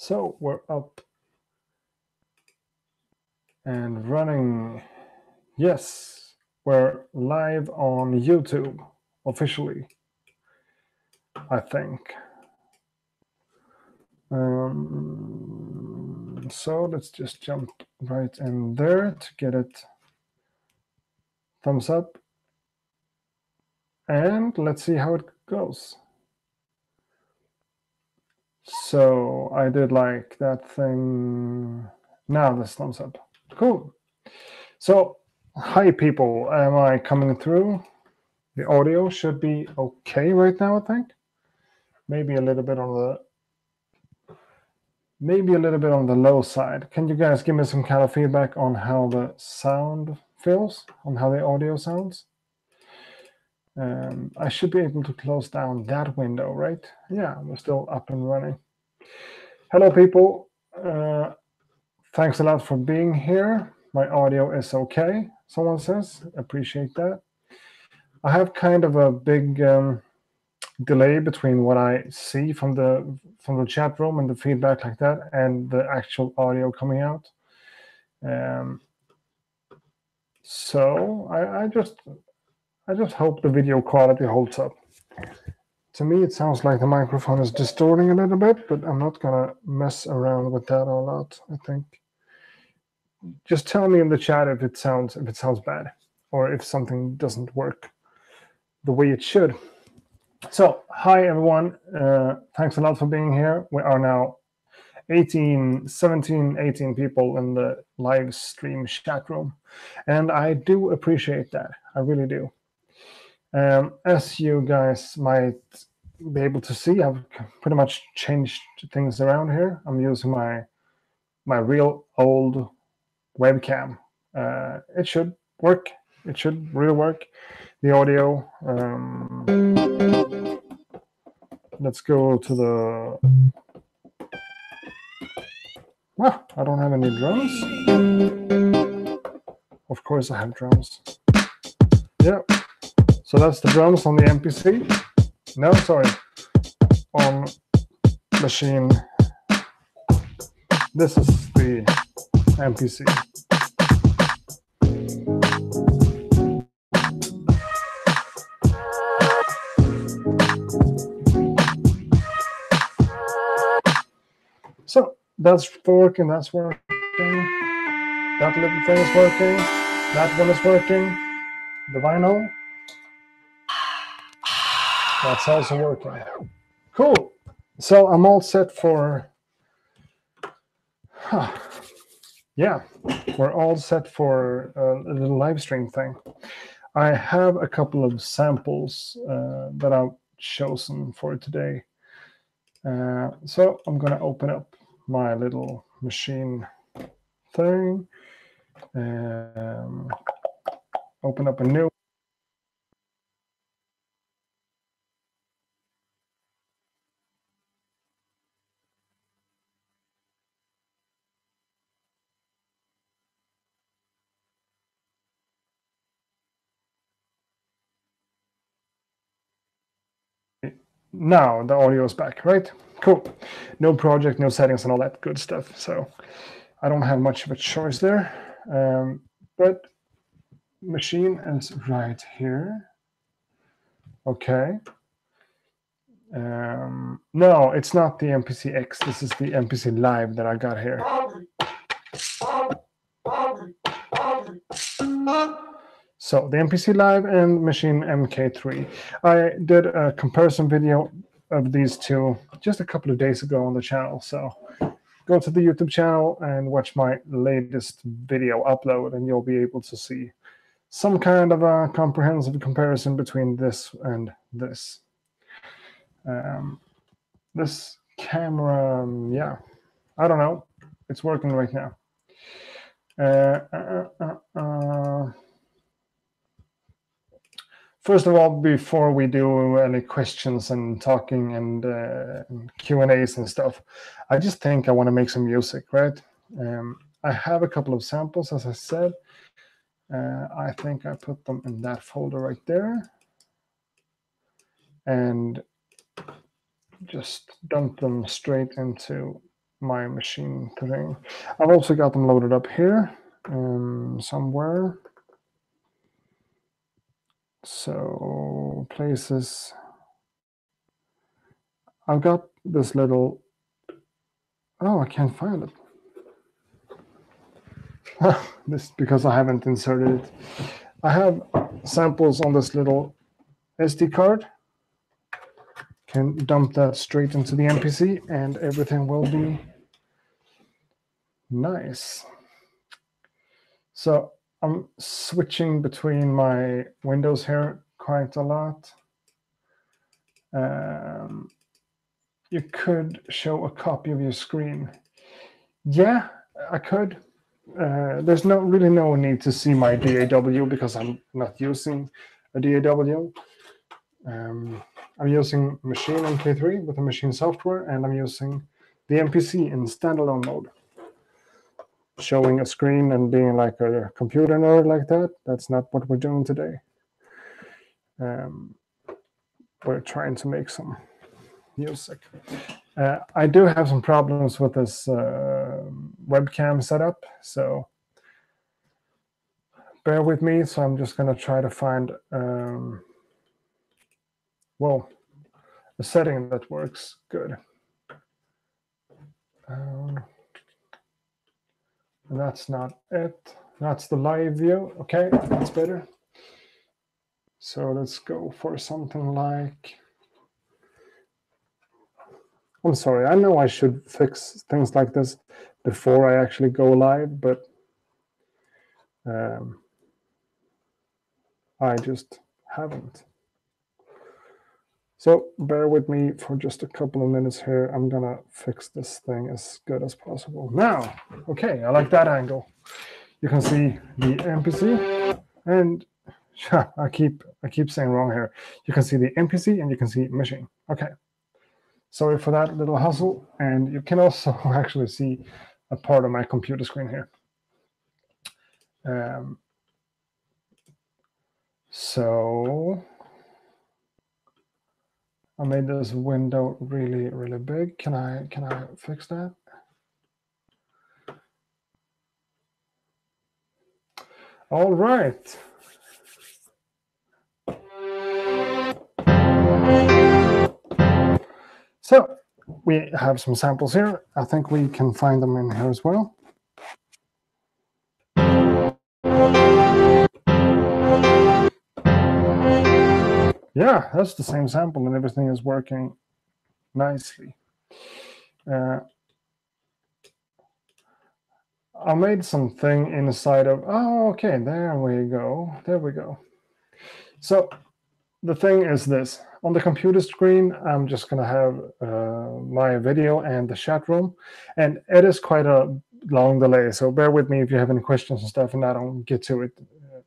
So we're up and running. Yes, we're live on YouTube officially, I think. So let's just jump right in there to get it thumbs up. And let's see how it goes. So I did like that thing. Now this thumbs up. Cool. So, hi people, am I coming through? The audio should be okay right now, I think. Maybe a little bit on the low side. Can you guys give me some kind of feedback on how the sound feels, on how the audio sounds? I should be able to close down that window, right? Yeah, we're still up and running. Hello, people. Thanks a lot for being here. My audio is okay, someone says. Appreciate that. I have kind of a big delay between what I see from the chat room and the feedback like that and the actual audio coming out. So I just hope the video quality holds up. To me, it sounds like the microphone is distorting a little bit, but I'm not gonna mess around with that a lot, I think. Just tell me in the chat if it sounds bad or if something doesn't work the way it should. So, hi everyone. Thanks a lot for being here. We are now 18 people in the live stream chat room. And I do appreciate that. I really do. As you guys might be able to see, I've pretty much changed things around here. I'm using my real old webcam. It should work. It should really work. The audio. Let's go to the... Well, I don't have any drums. Of course I have drums. Yeah. So that's the drums on the MPC. No, sorry. On machine. This is the MPC. So that's working, that's working. That little thing is working. That one is working. The vinyl. That's also working. Cool. So I'm all set for... Yeah, we're all set for a little live stream thing. I have a couple of samples that I've chosen for today. So I'm going to open up my little machine thing. Open up a new... Now the audio is back, right? Cool. No project, no settings, and all that good stuff. So I don't have much of a choice there. But machine is right here. Okay. No, it's not the MPC X. This is the MPC Live that I got here. So the MPC Live and Machine MK3. I did a comparison video of these two just a couple of days ago on the channel. So go to the YouTube channel and watch my latest video upload, and you'll be able to see some kind of a comprehensive comparison between this and this. This camera, yeah, I don't know. It's working right now. First of all, before we do any questions and talking and Q&As and stuff, I just think I want to make some music, right? I have a couple of samples, as I said. I think I put them in that folder right there. And just dump them straight into my machine thing. I've also got them loaded up here somewhere. So places. I've got this little. Oh, I can't find it. This because I haven't inserted it. I have samples on this little SD card. Can dump that straight into the MPC and everything will be nice. So I'm switching between my windows here quite a lot. You could show a copy of your screen. Yeah, I could. There's really no need to see my DAW because I'm not using a DAW. I'm using Machine MK3 with the Machine software, and I'm using the MPC in standalone mode. Showing a screen and being like a computer nerd like that, that's not what we're doing today. We're trying to make some music. I do have some problems with this webcam setup, so bear with me. So I'm just going to try to find, well, a setting that works good. And that's not it. That's the live view. Okay, that's better. So let's go for something like... I'm sorry, I know I should fix things like this before I actually go live, but I just haven't. So bear with me for just a couple of minutes here. I'm gonna fix this thing as good as possible. Now, okay, I like that angle. You can see the MPC, and I keep saying wrong here. You can see the MPC and you can see machine. Okay. Sorry for that little hustle. And you can also actually see a part of my computer screen here. So I made this window really, really big. Can I fix that? All right. So we have some samples here. I think we can find them in here as well. Yeah, that's the same sample and everything is working nicely. I made something inside of, oh, okay, there we go. There we go. So the thing is this. On the computer screen, I'm just going to have my video and the chat room. And it is quite a long delay, so bear with me if you have any questions and stuff, and I don't get to it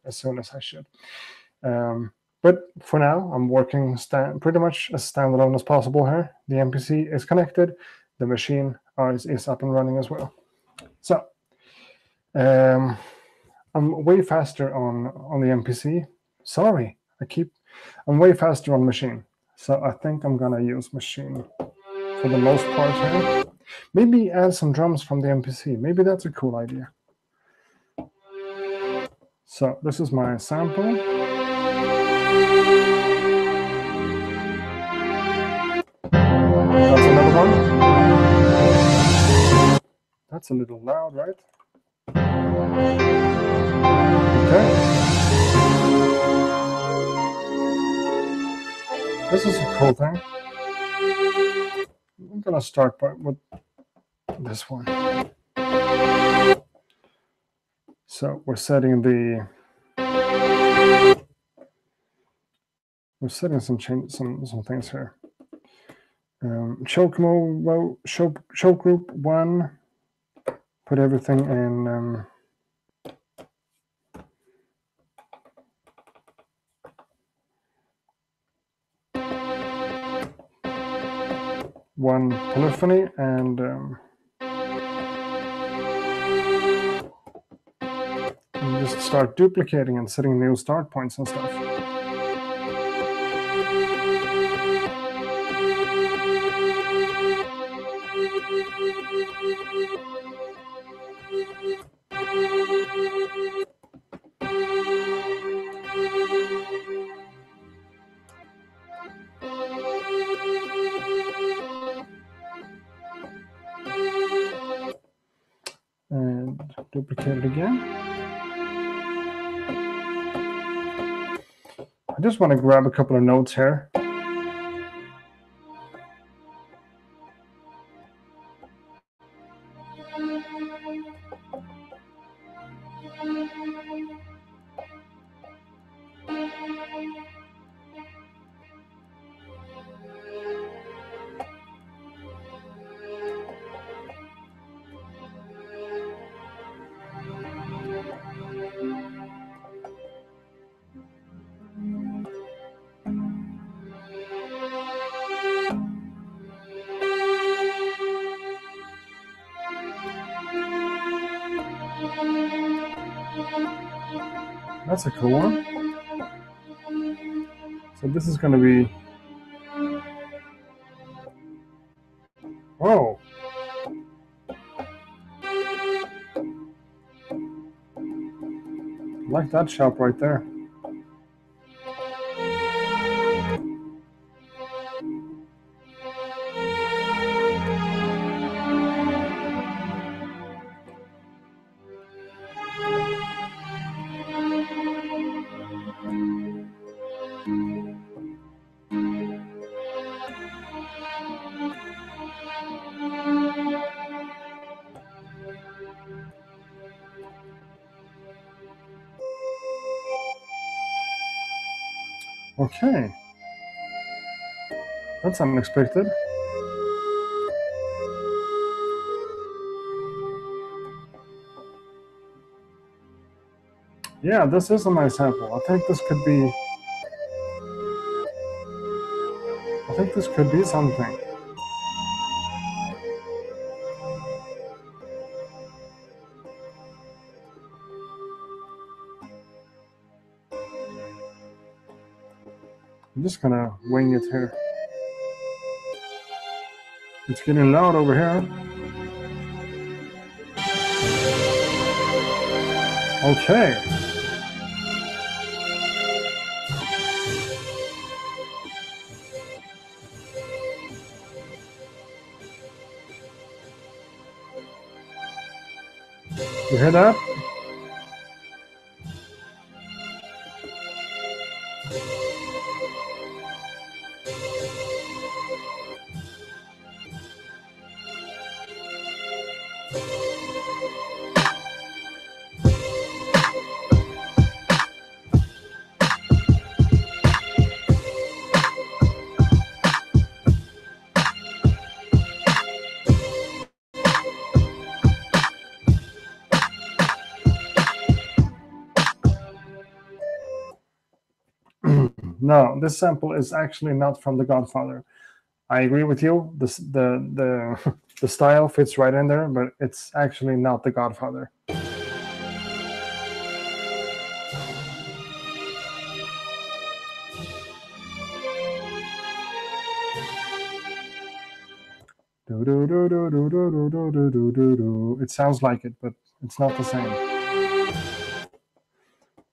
as soon as I should. But for now, I'm working pretty much as standalone as possible here. The MPC is connected. The machine is up and running as well. So I'm way faster on the MPC. Sorry, I'm way faster on machine. So I think I'm gonna use machine for the most part here. Maybe add some drums from the MPC. Maybe that's a cool idea. So this is my sample. That's another one. That's a little loud, right? Okay. This is a cool thing. I'm gonna start with this one. So we're setting some things here. Choke group 1. Put everything in. One polyphony and just start duplicating and setting new start points and stuff. duplicate it again. I just want to grab a couple of notes here. That's a cool one. So this is going to be... Whoa. I like that shop right there. Okay. That's unexpected. Yeah, this is a nice sample. I think this could be... something. I'm just gonna wing it here. It's getting loud over here. Okay. You hear that? No, this sample is actually not from The Godfather. I agree with you. The style fits right in there, but it's actually not The Godfather. It sounds like it, but it's not the same. I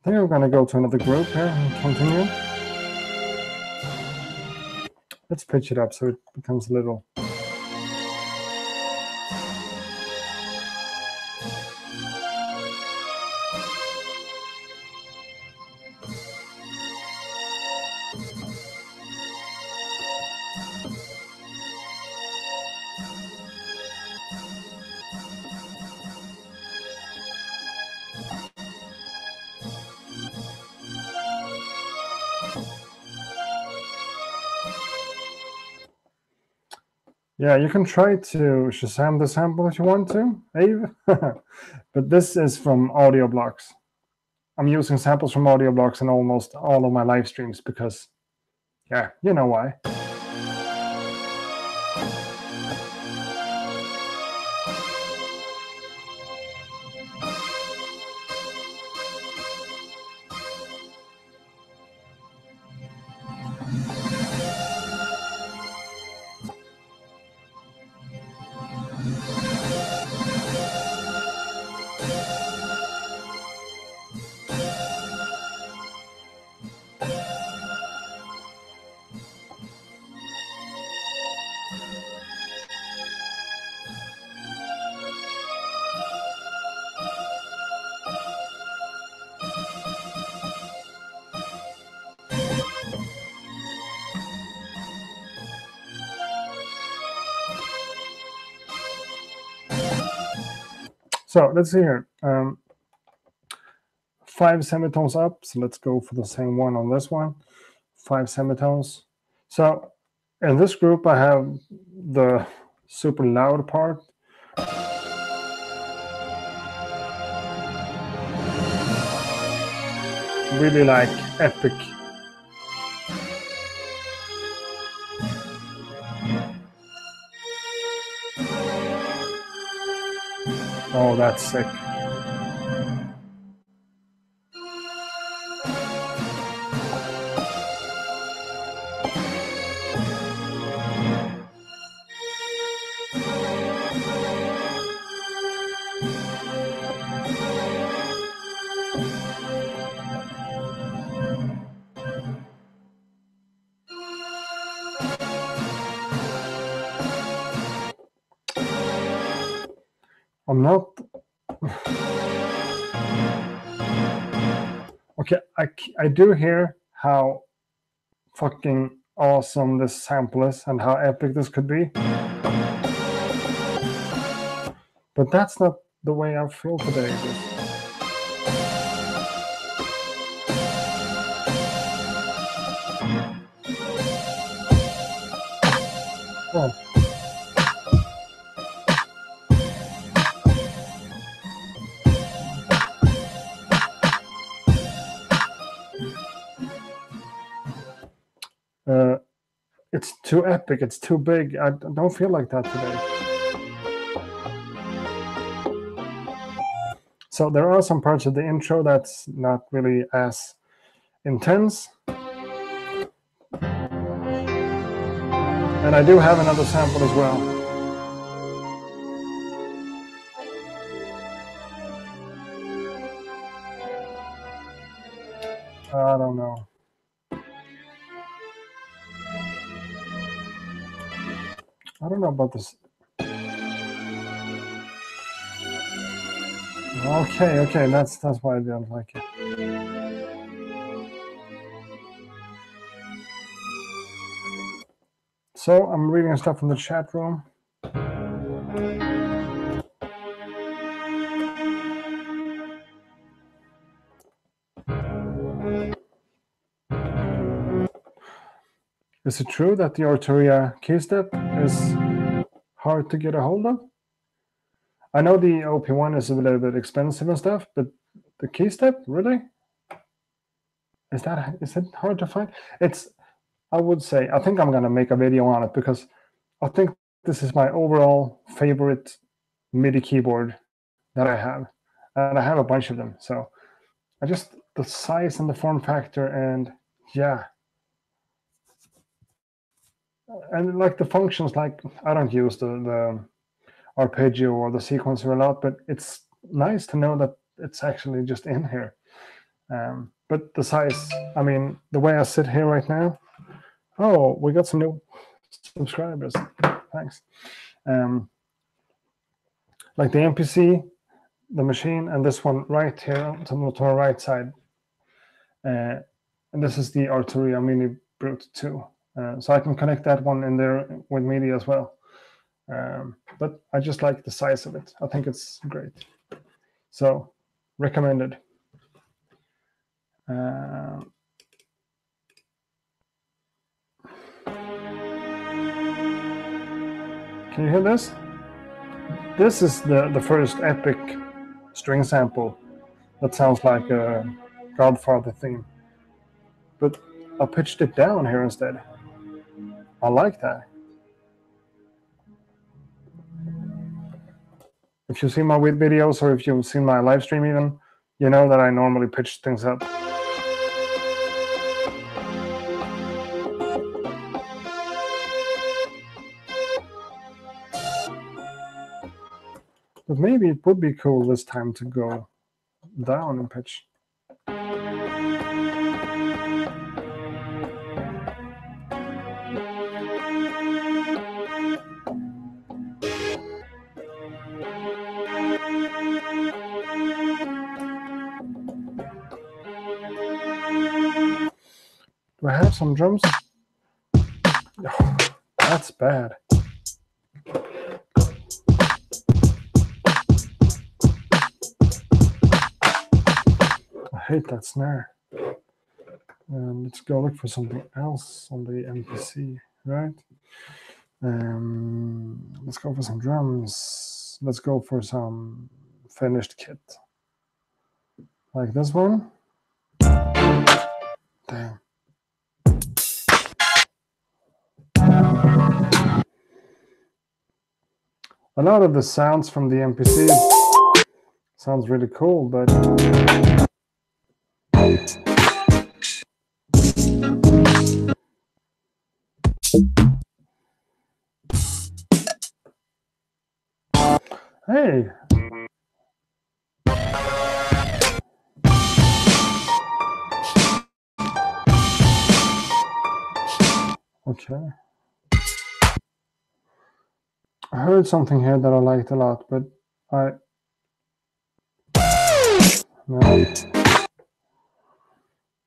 think we're going to go to another group here and continue. Let's pitch it up so it becomes a little... Yeah, you can try to Shazam the sample if you want to, Ave. But this is from audio blocks. I'm using samples from audio blocks in almost all of my live streams because, yeah, you know why. So let's see here. 5 semitones up. So let's go for the same one on this one. 5 semitones. So in this group, I have the super loud part. Really like epic. Oh, that's sick. I'm not. Okay, I do hear how fucking awesome this sample is and how epic this could be. But that's not the way I feel today. Oh. It's too epic, it's too big. I don't feel like that today. So there are some parts of the intro that's not really as intense. And I do have another sample as well. I don't know. I don't know about this. Okay, that's why I don't like it. So I'm reading stuff from the chat room. Is it true that the Arturia keystep is hard to get a hold of? I know the OP1 is a little bit expensive and stuff, but the keystep, really? Is it hard to find? I would say, I think I'm gonna make a video on it because I think this is my overall favorite MIDI keyboard that I have. And I have a bunch of them. So the size and the form factor, and yeah. And like the functions, like I don't use the arpeggio or the sequencer a lot, but it's nice to know that it's actually just in here. But the size, I mean, the way I sit here right now, oh, we got some new subscribers. Thanks. Like the MPC, the machine, and this one right here to my right side. And this is the Arturia Mini Brute 2. So I can connect that one in there with MIDI as well. But I just like the size of it. I think it's great. So, recommended. Can you hear this? This is the first epic string sample that sounds like a Godfather theme. But I pitched it down here instead. I like that. If you've seen my videos or if you've seen my live stream even, you know that I normally pitch things up. But maybe it would be cool this time to go down in pitch. Do I have some drums? Oh, that's bad. hate that snare. Let's go look for something else on the MPC, right? Let's go for some drums. Let's go for some finished kit. Like this one. Damn. A lot of the sounds from the MPC sounds really cool, but hey. Okay. I heard something here that I liked a lot, but no.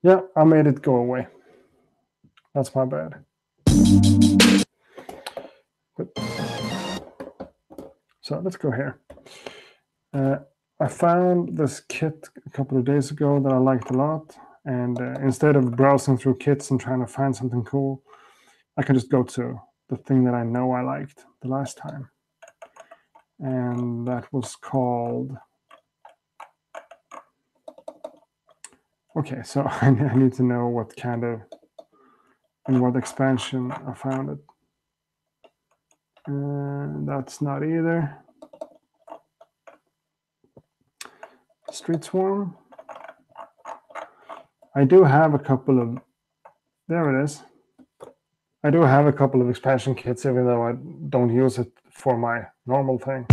Yeah, I made it go away. That's my bad. But, so let's go here. I found this kit a couple of days ago that I liked a lot. And instead of browsing through kits and trying to find something cool, I can just go to the thing that I know I liked the last time. And that was called... Okay, so I need to know what kind of... and what expansion I found it. That's not either. Street Swarm. I do have a couple of... There it is. I do have a couple of expansion kits, even though I don't use it for my normal thing.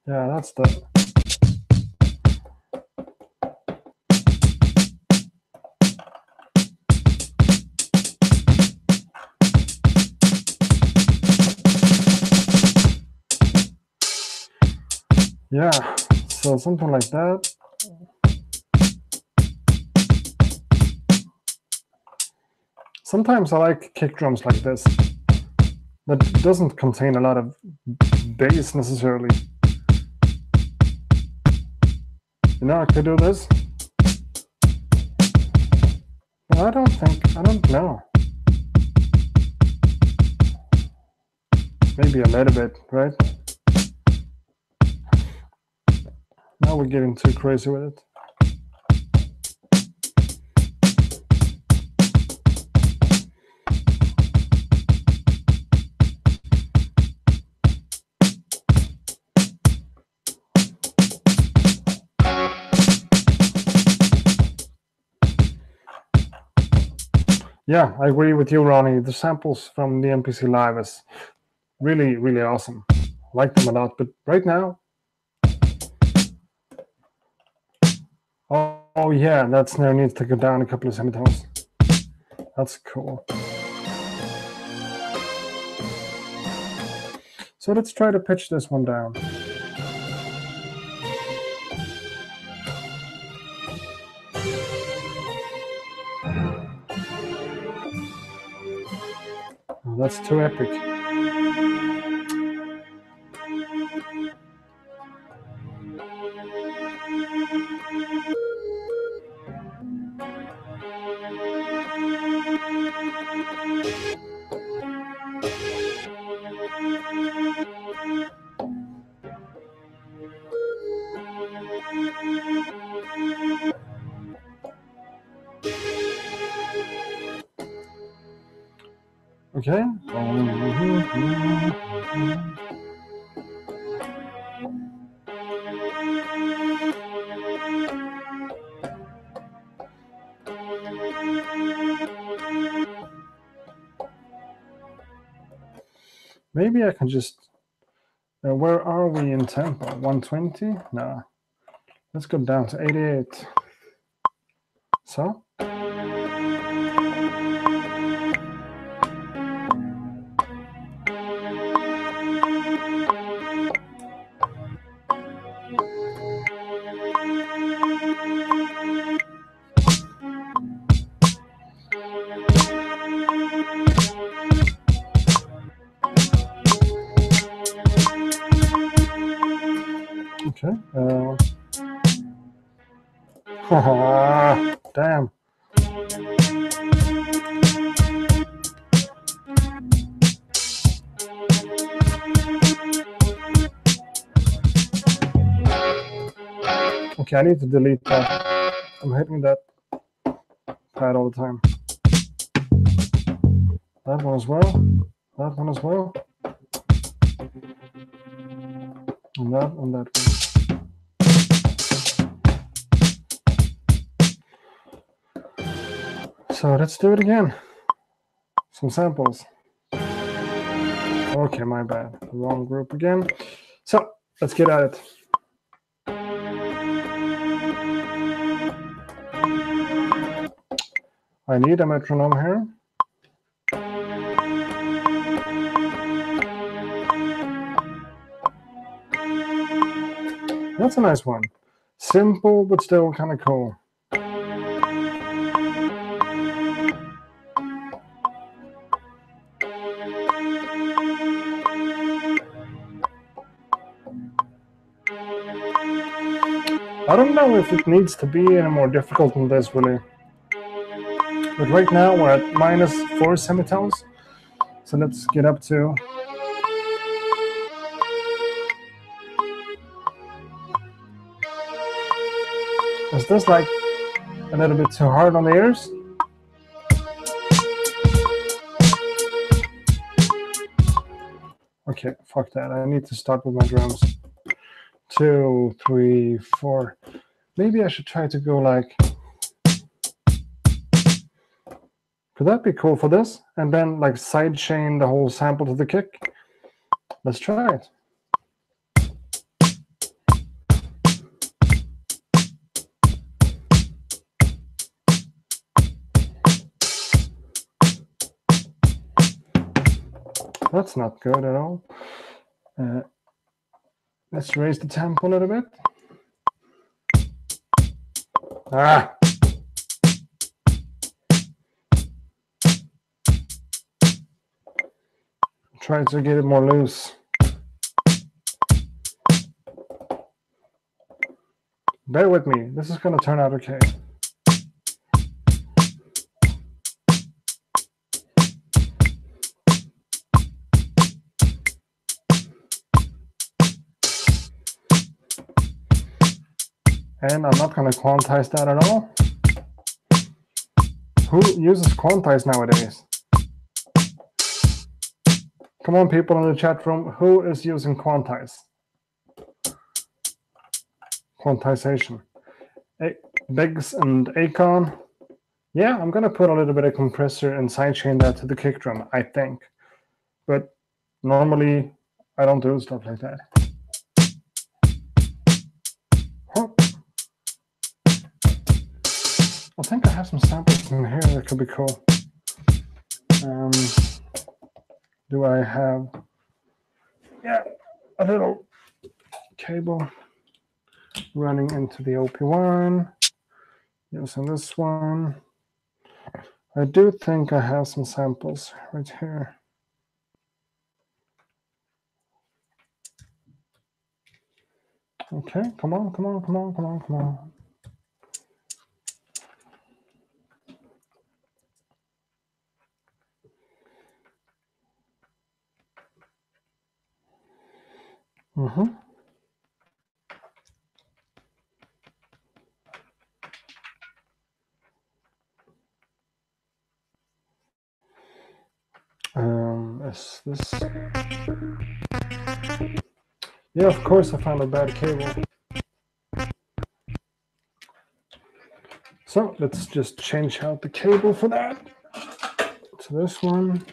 Yeah, that's the... Yeah, so something like that. Sometimes I like kick drums like this. That doesn't contain a lot of bass necessarily. You know, I could do this. But I don't know. Maybe a little bit, right? Now we're getting too crazy with it. Yeah, I agree with you, Ronnie. The samples from the MPC Live is really, really awesome. I like them a lot, but right now... Oh yeah, that snare needs to go down a couple of semitones. That's cool. So let's try to pitch this one down. Oh, that's too epic. Okay. Maybe I can just... where are we in tempo? 120? No. Let's go down to 88. So? Okay. Damn. Okay, I need to delete that. I'm hitting that pad all the time. That one as well. That one as well. And that one. So let's do it again. Some samples. Okay, my bad. Wrong group again. So let's get at it. I need a metronome here. That's a nice one. Simple, but still kind of cool. I don't know if it needs to be any more difficult than this, really. But right now we're at -4 semitones. So let's get up to... Is this like a little bit too hard on the ears? Okay, fuck that. I need to start with my drums. 2, 3, 4. Maybe I should try to go like... Could that be cool for this? And then like sidechain the whole sample to the kick? Let's try it. That's not good at all. Let's raise the tempo a little bit. Ah! Try to get it more loose. Bear with me. This is going to turn out okay. And I'm not going to quantize that at all. Who uses quantize nowadays? Come on, people in the chat room. Who is using quantize? Quantization. Biggs and Akon. Yeah, I'm going to put a little bit of compressor and sidechain that to the kick drum, I think. But normally, I don't do stuff like that. I think I have some samples in here that could be cool. Do I have, yeah, a little cable running into the OP1, using this one. I do think I have some samples right here. Okay, come on, come on, come on, come on, come on. Is this? Yeah, of course I found a bad cable. So let's just change out the cable for that. So this one.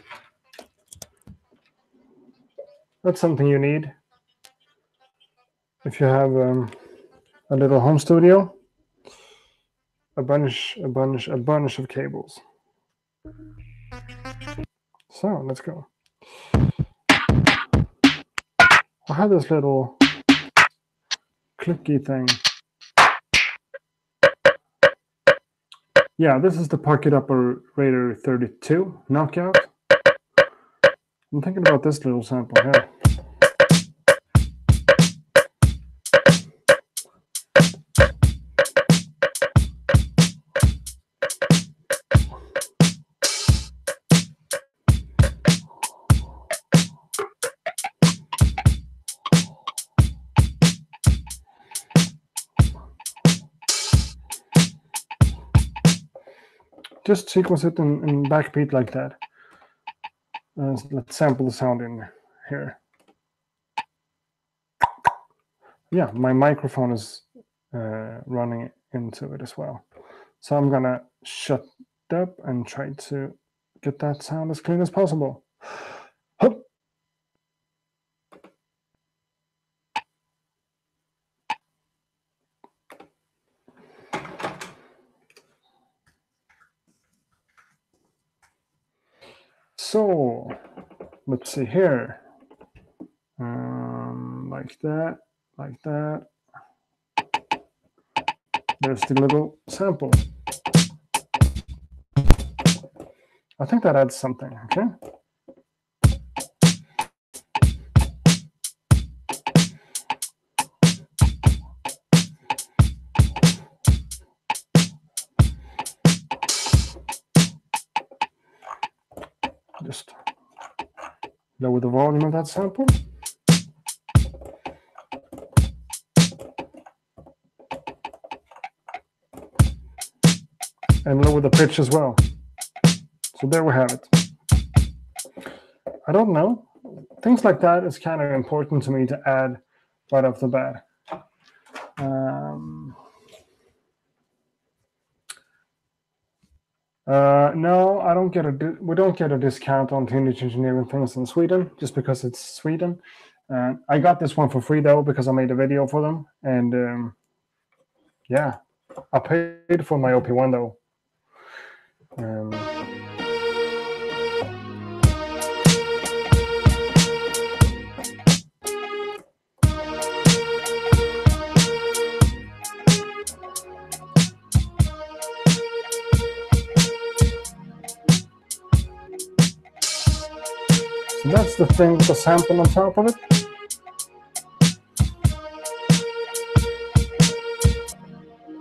That's something you need if you have a little home studio. A bunch of cables. So let's go. I have this little clicky thing. Yeah, this is the Pocket Operator 32 Knockout. I'm thinking about this little sample here. just sequence it in backbeat like that. Let's sample the sound in here. Yeah, my microphone is running into it as well. So I'm gonna shut up and try to get that sound as clean as possible. Hup. So let's see here. Like that, like that. There's the little sample. I think that adds something, okay? Just lower the volume of that sample. And lower the pitch as well. So there we have it. I don't know. Things like that is kind of important to me to add right off the bat. No, I don't get we don't get a discount on teenage engineering things in Sweden just because it's Sweden. I got this one for free though because I made a video for them, and yeah, I paid for my OP1 though. So that's the thing with the sample on top of it.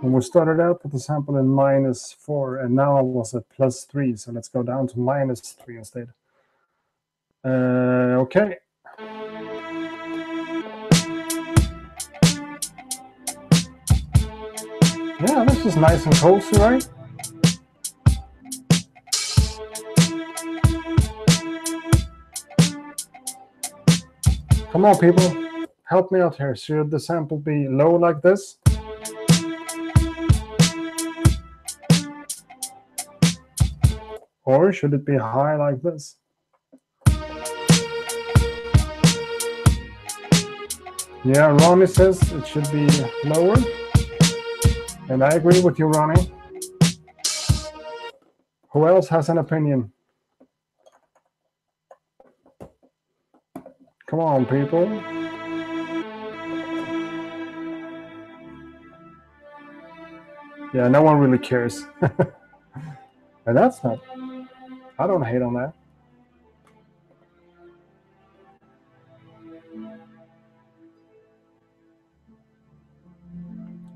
And we started out with the sample in -4, and now I was at +3. So let's go down to -3 instead. Okay. Yeah, this is nice and cozy, right? Come on, people. Help me out here. Should the sample be low like this? Or should it be high like this? Yeah, Ronnie says it should be lower. And I agree with you, Ronnie. Who else has an opinion? Come on, people. Yeah, no one really cares. And that's not, I don't hate on that.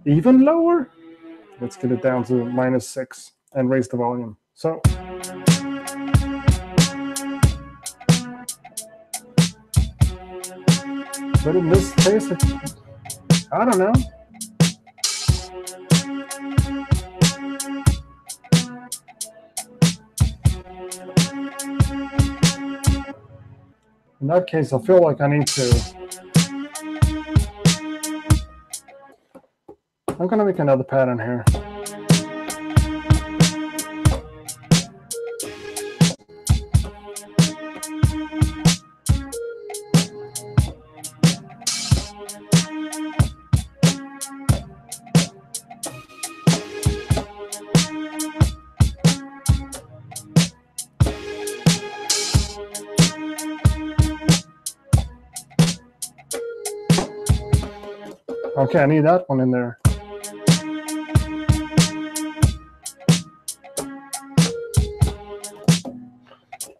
Even lower? Let's get it down to -6 and raise the volume. So. But in this case, I don't know. In that case, I feel like I need to. I'm going to make another pattern here. Okay, I need that one in there.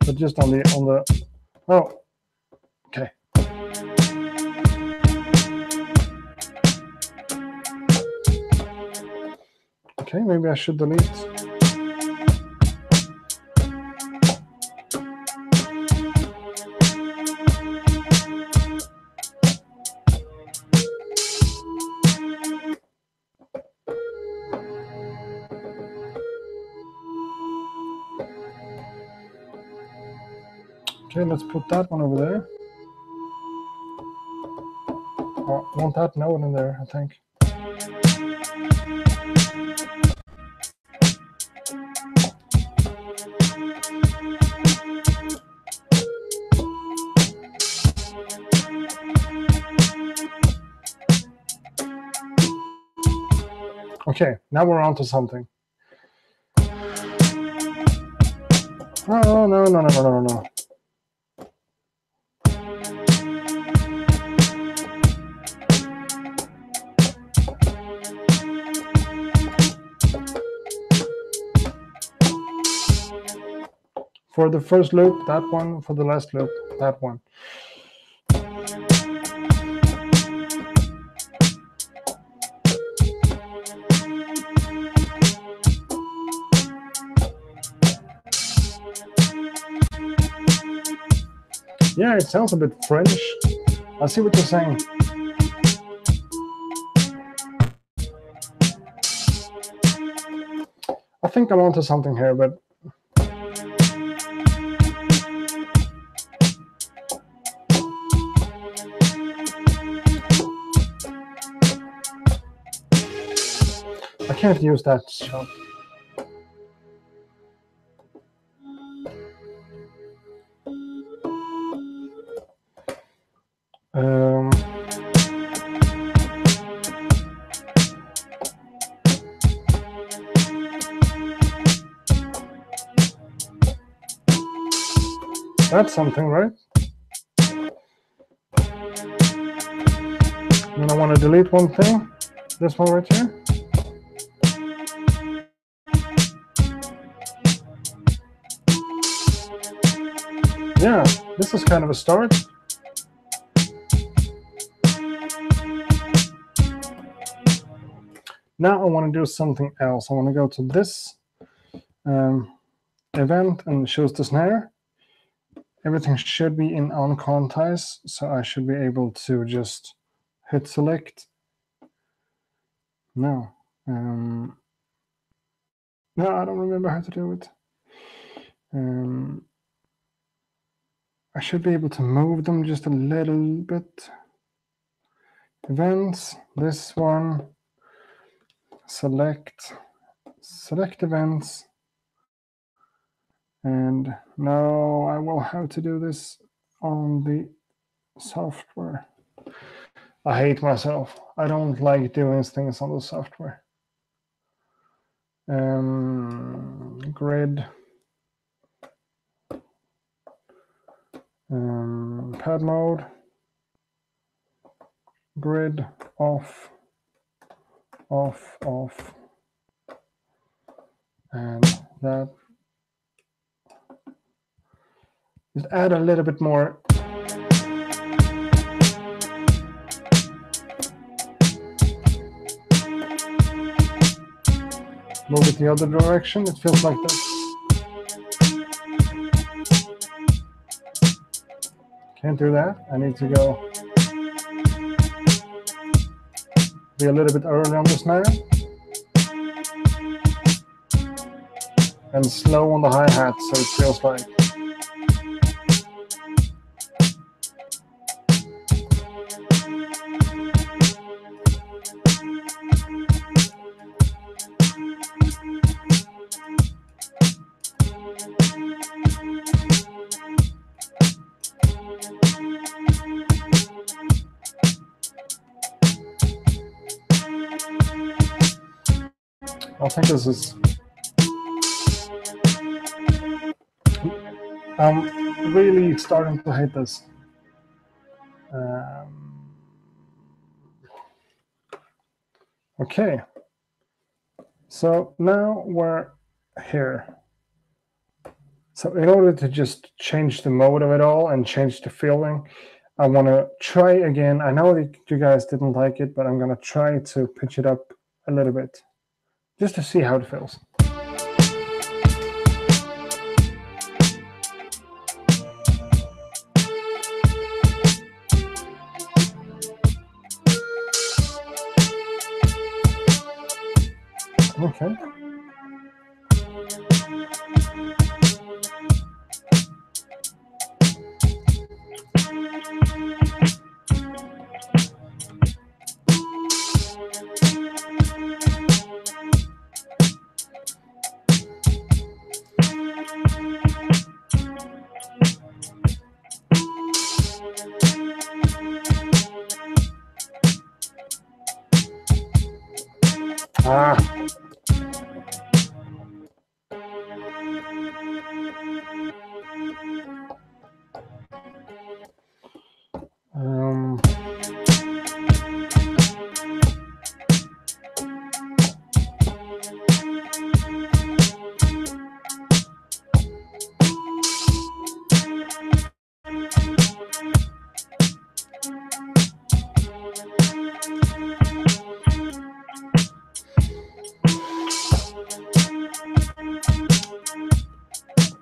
But just on the oh, okay. Okay, maybe I should delete. Okay, let's put that one over there. Oh, I want that node in there, I think. Okay, now we're on to something. Oh, no. For the first loop, that one. For the last loop, that one. Yeah, it sounds a bit French. I see what you're saying. I think I'm onto something here, but I can't use that shot. That's something, right? Then I want to delete one thing. This one right here. Yeah, this is kind of a start. Now I want to do something else. I want to go to this event and choose the snare. Everything should be in on quantize, so I should be able to just hit select. No. No, I don't remember how to do it. I should be able to move them just a little bit. Events, this one. Select events. And now I will have to do this on the software. I hate myself. I don't like doing things on the software. Grid. Pad mode. Grid off. And that. Just add a little bit more. Move it the other direction. It feels like this. Can't do that. I need to go be a little bit early on the snare. And slow on the hi-hat, so it feels like. I think this is. I'm really starting to hate this. Okay. So now we're here. So in order to just change the mode of it all and change the feeling, I want to try again. I know that you guys didn't like it, but I'm going to try to pitch it up a little bit just to see how it feels. Okay. Ah.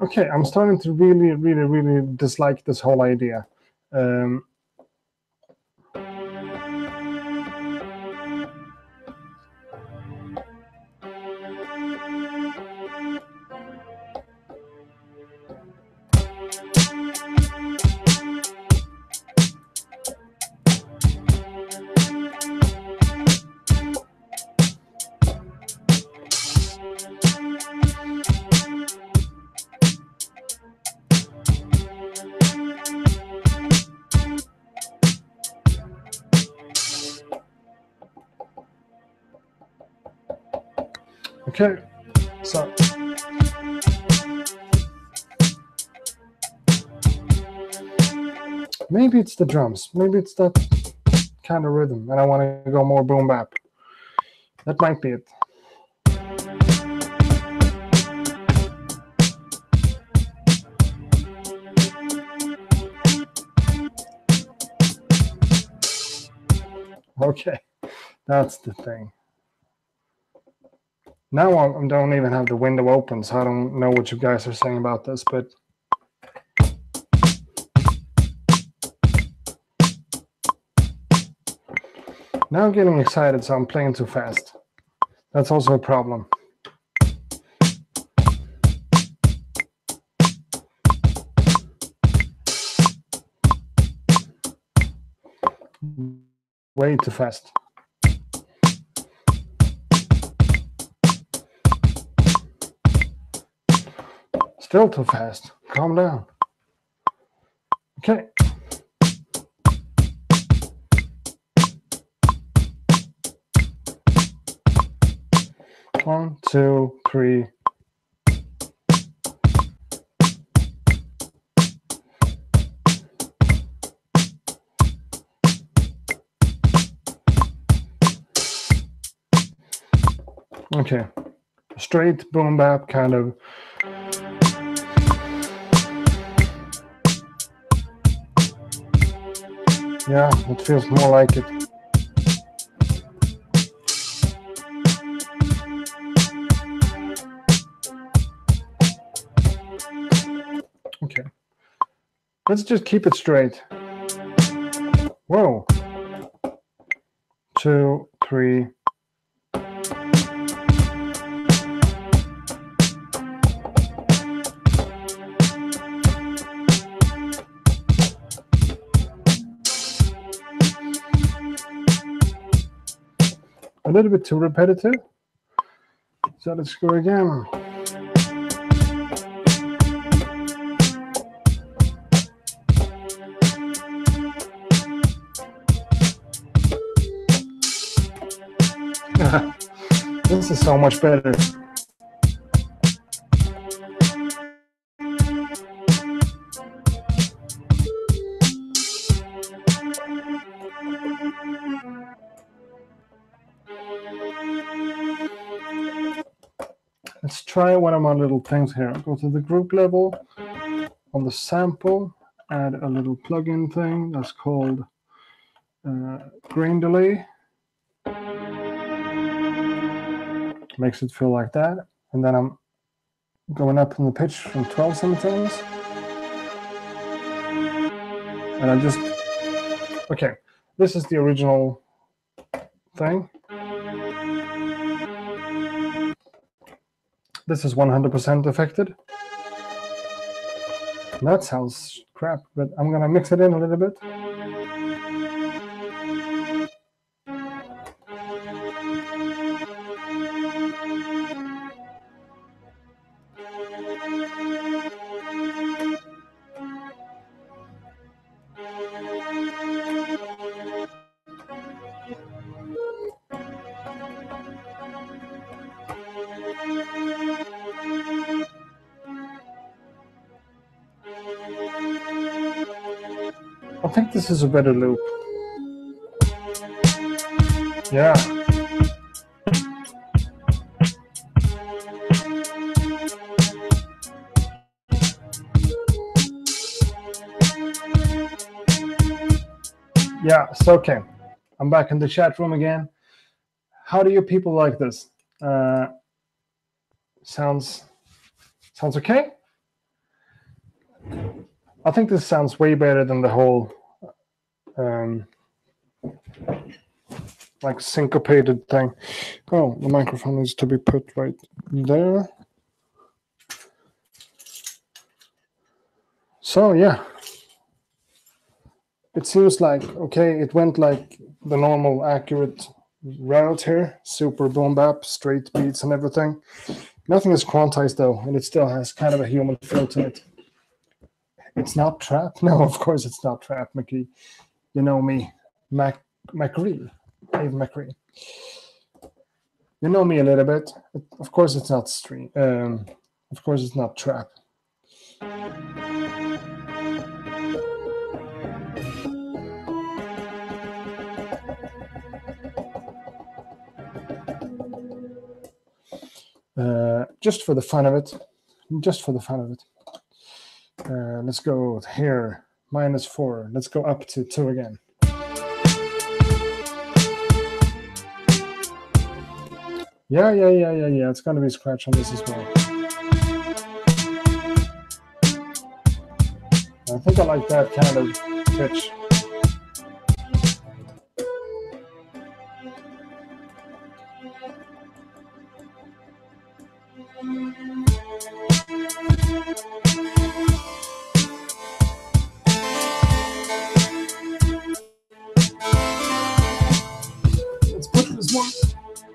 Okay, I'm starting to really dislike this whole idea. Okay, so maybe it's the drums. Maybe it's that kind of rhythm, and I want to go more boom bap. That might be it. Okay, that's the thing. Now I don't even have the window open, so I don't know what you guys are saying about this, but now I'm getting excited, so I'm playing too fast. That's also a problem. Way too fast. Still too fast. Calm down. Okay. One, two, three. Okay. Straight boom bap kind of. Yeah, it feels more like it. Okay. Let's just keep it straight. Whoa. 2, 3. A little bit too repetitive. So let's go again. This is so much better. Let's try one of my little things here. Go to the group level, on the sample, add a little plugin thing that's called grain delay. Makes it feel like that. And then I'm going up in the pitch from 12 semitones. And I just, okay, this is the original thing. This is 100% affected. That sounds crap, but I'm gonna mix it in a little bit. I think this is a better loop. Yeah. Yeah, so okay. I'm back in the chat room again. How do you people like this? Sounds okay? I think this sounds way better than the whole like syncopated thing. Oh, the microphone needs to be put right there. So yeah, it seems like, okay, it went like the normal accurate route here, super boom bap, straight beats and everything. Nothing is quantized though, and it still has kind of a human feel to it. It's not trap? No, of course it's not trap, McKee. You know me, McRee, Dave McRee. You know me a little bit. Of course it's not stream. Of course it's not trap. Just for the fun of it. Just for the fun of it. Let's go here, -4. Let's go up to 2 again. Yeah. It's going to be scratch on this as well. I think I like that kind of pitch. Let's put this one,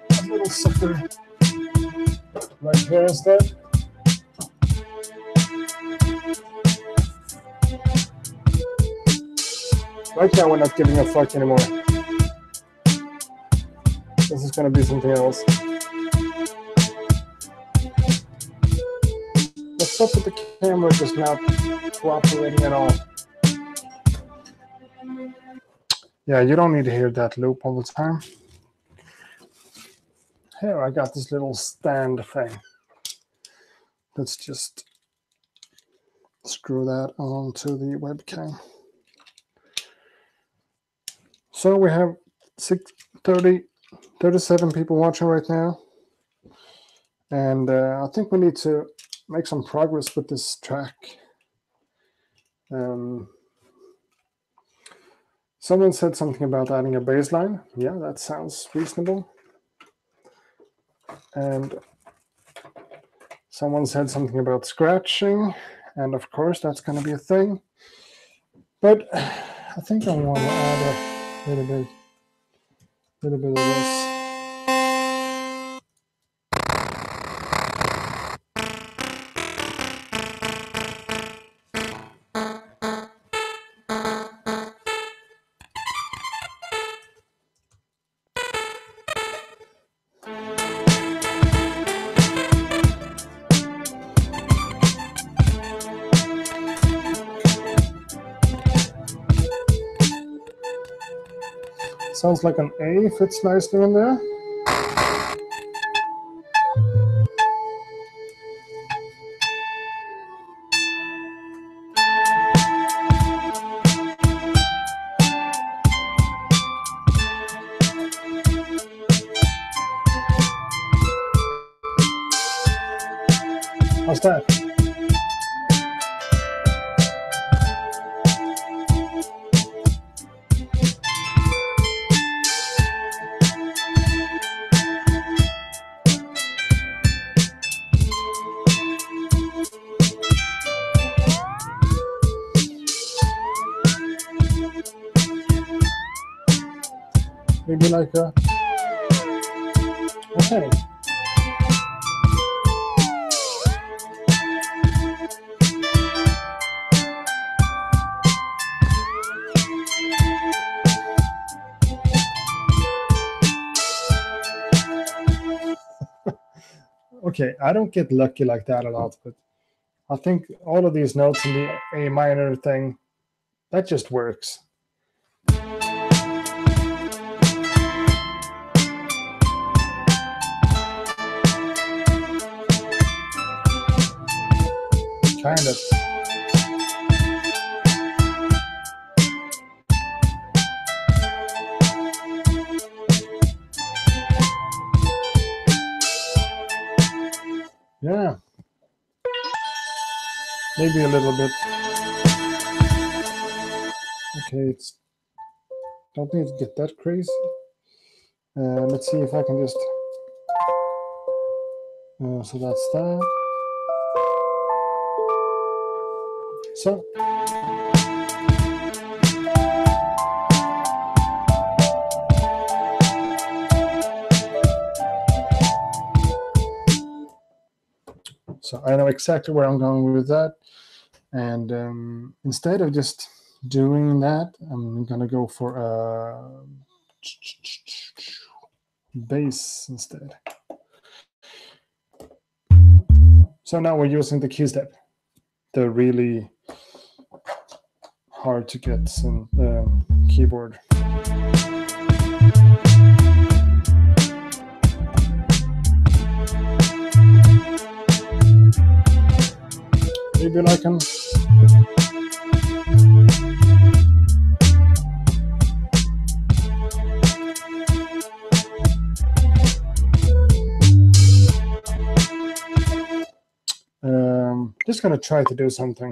a little sucker, right here instead. Right now we're not giving a fuck anymore. This is going to be something else. What's up with the camera just not cooperating at all? Yeah, you don't need to hear that loop all the time. Here, I got this little stand thing. Let's just screw that onto the webcam. So we have 37 people watching right now. And I think we need to make some progress with this track. Someone said something about adding a bass line. Yeah, that sounds reasonable. And someone said something about scratching. And of course, that's going to be a thing. But I think I want to add a little bit of this. Sounds like an A fits nicely in there. How's that? Maybe like a, okay. Okay, I don't get lucky like that a lot, but I think all of these notes in the A minor thing, That just works. Kind of. Yeah. Maybe a little bit. Okay, it's don't need to get that crazy. Let's see if I can just. So that's that. So. So I know exactly where I'm going with that. And instead of just doing that, I'm going to go for a bass instead. So now we're using the key step, the really hard to get keyboard. Maybe like them. Just gonna try to do something.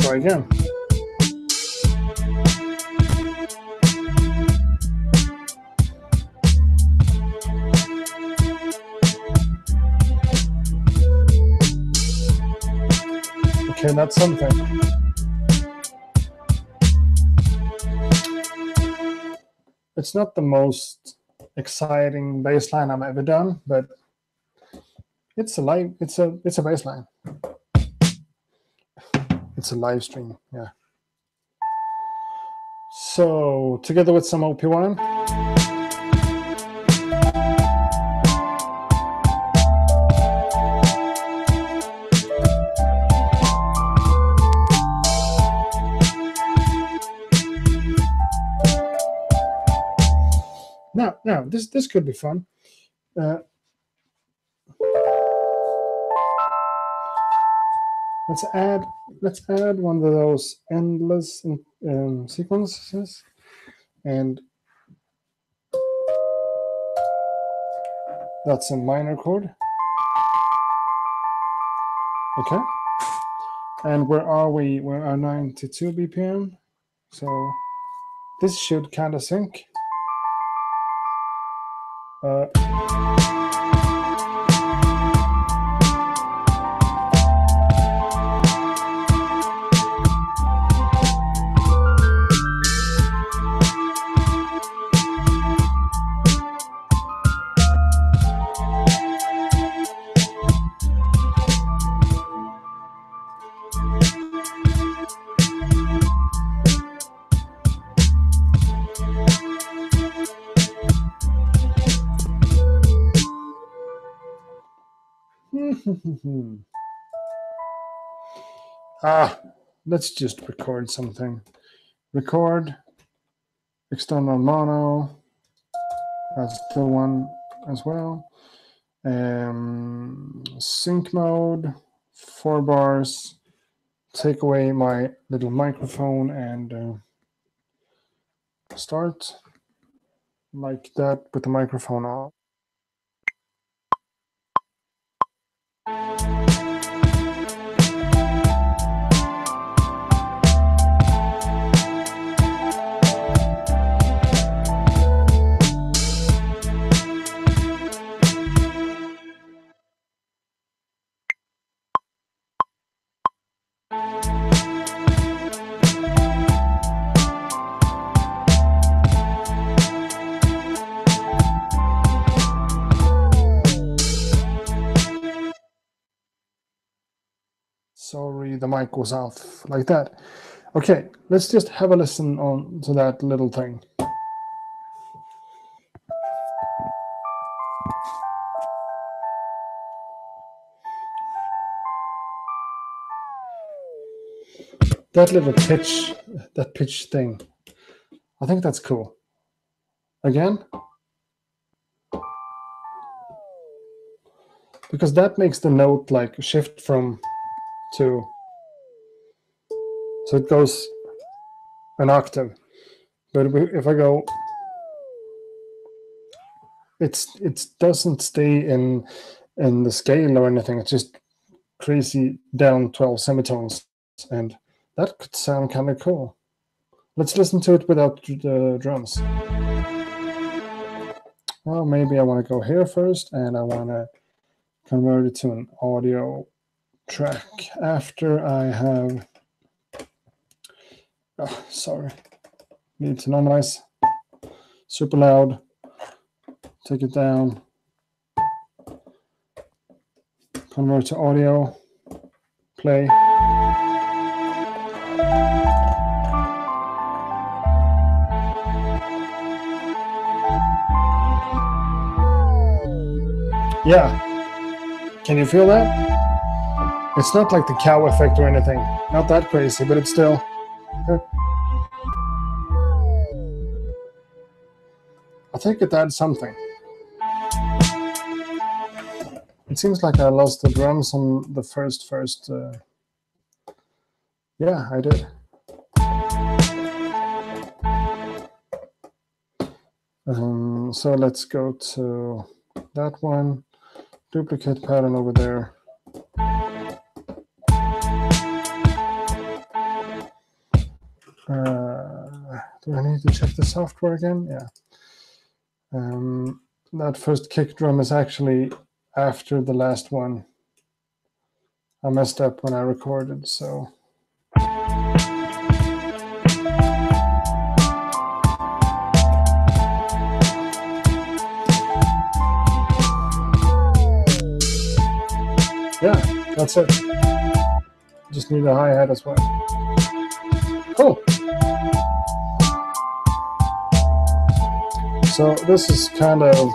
Try again. Okay, that's something. It's not the most exciting bass line I've ever done, but it's a bass line. It's a live stream, yeah. So together with some OP1. Now this could be fun. Let's add one of those endless sequences, and that's a minor chord. Okay. And where are we? We're at 92 BPM. So this should kind of sync. Let's just record something. Record external mono. That's the one as well. Sync mode, 4 bars. Take away my little microphone and start like that with the microphone on. Sorry, the mic was off like that. Okay, let's just have a listen on to that little thing. That little pitch, that pitch thing, I think that's cool. Again, because that makes the note like shift from to, so it goes an octave. But if I go, it doesn't stay in the scale or anything. It's just crazy down 12 semitones, and that could sound kind of cool. Let's listen to it without the drums. Well, maybe I want to go here first, and I want to convert it to an audio track after I have. Oh, sorry. Need to normalize. Super loud. Take it down. Convert to audio. Play. Yeah. Can you feel that? It's not like the cow effect or anything. Not that crazy, but it's still. I think it adds something. It seems like I lost the drums on the first. Yeah, I did. So let's go to that one. Duplicate pattern over there. Do I need to check the software again? Yeah. That first kick drum is actually after the last one. I messed up when I recorded, so. Yeah, that's it. Just need a hi-hat as well. Cool. So this is kind of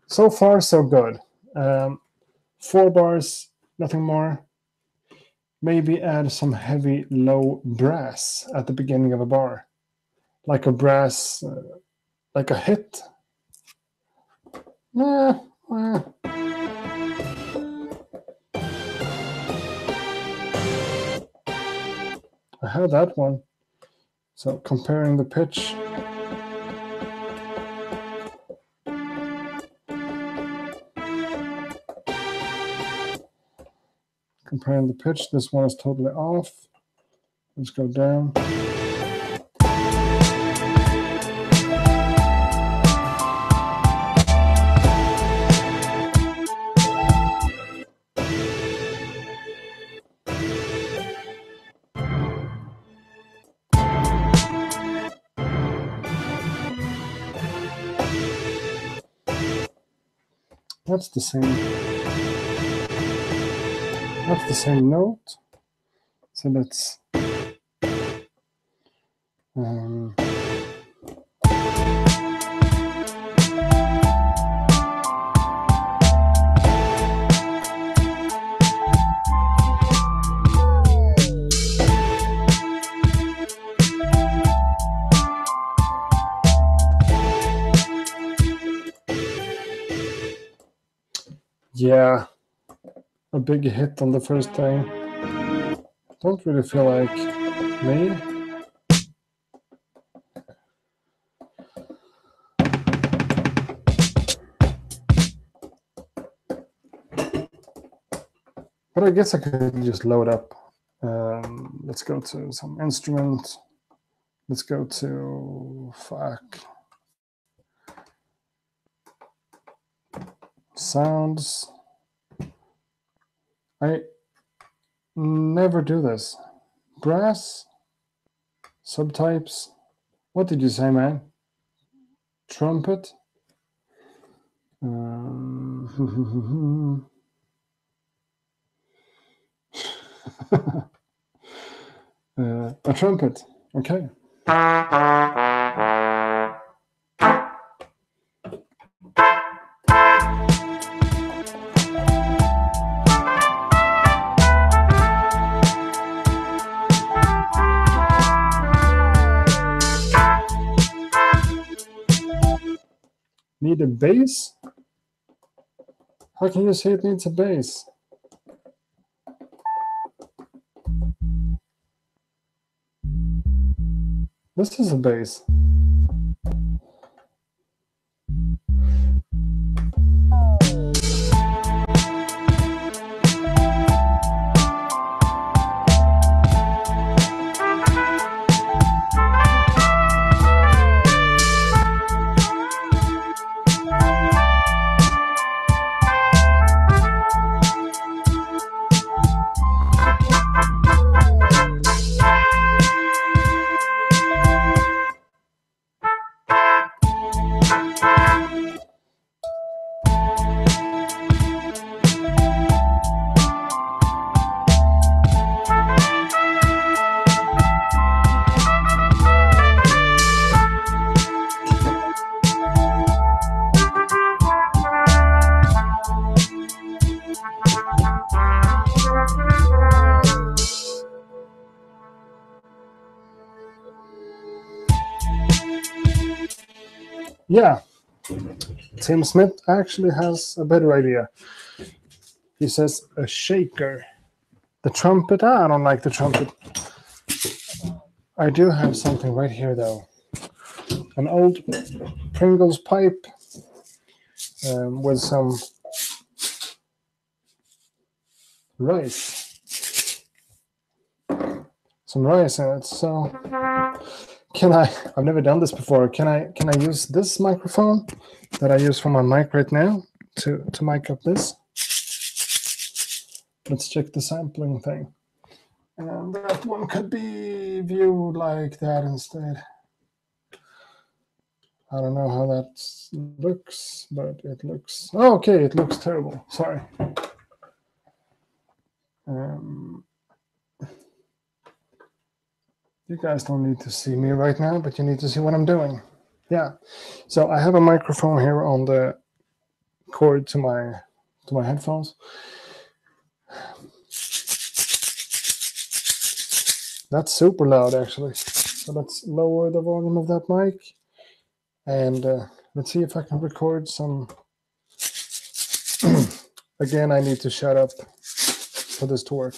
so far so good. 4 bars, nothing more. Maybe add some heavy low brass at the beginning of a bar, like a brass, like a hit. I have that one. So comparing the pitch. Comparing the pitch, this one is totally off. Let's go down. That's the same note. So let's yeah, a big hit on the first thing. Don't really feel like me. But I guess I could just load up. Let's go to some instrument. Let's go to sounds. I never do this. Brass, subtypes. What did you say, man? Trumpet. A trumpet. Okay. Need a bass? How can you say it needs a bass? This is a bass. Yeah, Tim Smith actually has a better idea. He says a shaker. The trumpet, I don't like the trumpet. I do have something right here though. An old Pringles pipe with some rice. Some rice in it. So I've never done this before. Can I use this microphone that I use for my mic right now to mic up this? Let's check the sampling thing. And that one could be viewed like that instead. I don't know how that looks, but it looks... Oh, okay, it looks terrible. Sorry. You guys don't need to see me right now, but you need to see what I'm doing. Yeah. So I have a microphone here on the cord to my headphones. That's super loud, actually. So let's lower the volume of that mic. And let's see if I can record some... Again, I need to shut up for this to work.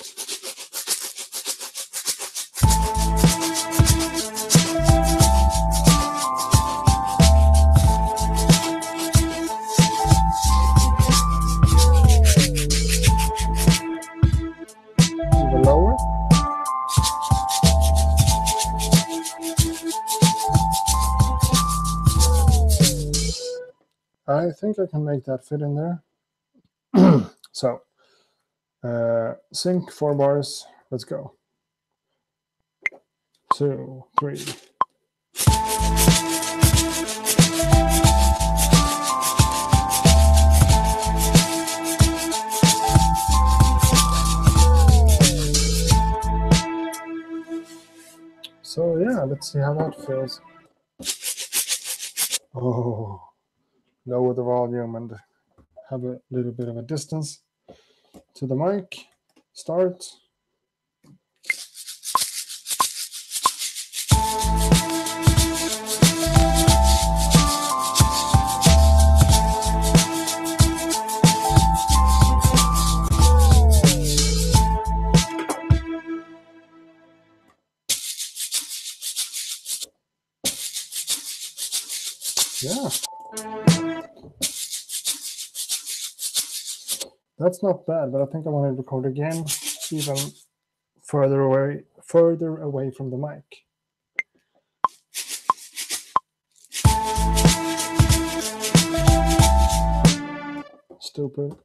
Lower. I think I can make that fit in there. So, sync 4 bars. Let's go. 2, 3. So yeah, let's see how that feels. Oh, lower the volume and have a little bit of a distance to the mic. Start. Yeah. That's not bad, but I think I want to record again, even further away from the mic. Stupid.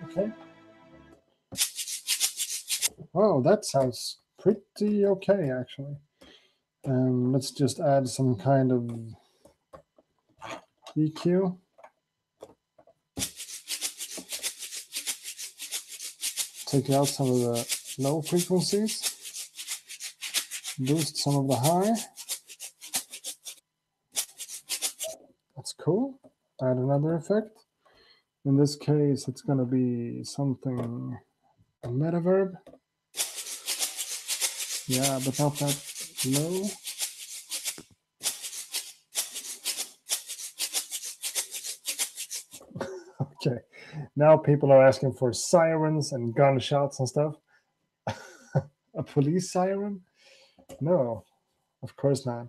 Okay. Oh, that sounds pretty okay, actually. Let's just add some kind of EQ. Take out some of the low frequencies. Boost some of the high. That's cool. Add another effect. In this case, it's going to be something, a meta verb. Yeah, but not that low. Okay, now people are asking for sirens and gunshots and stuff. A police siren? No, of course not.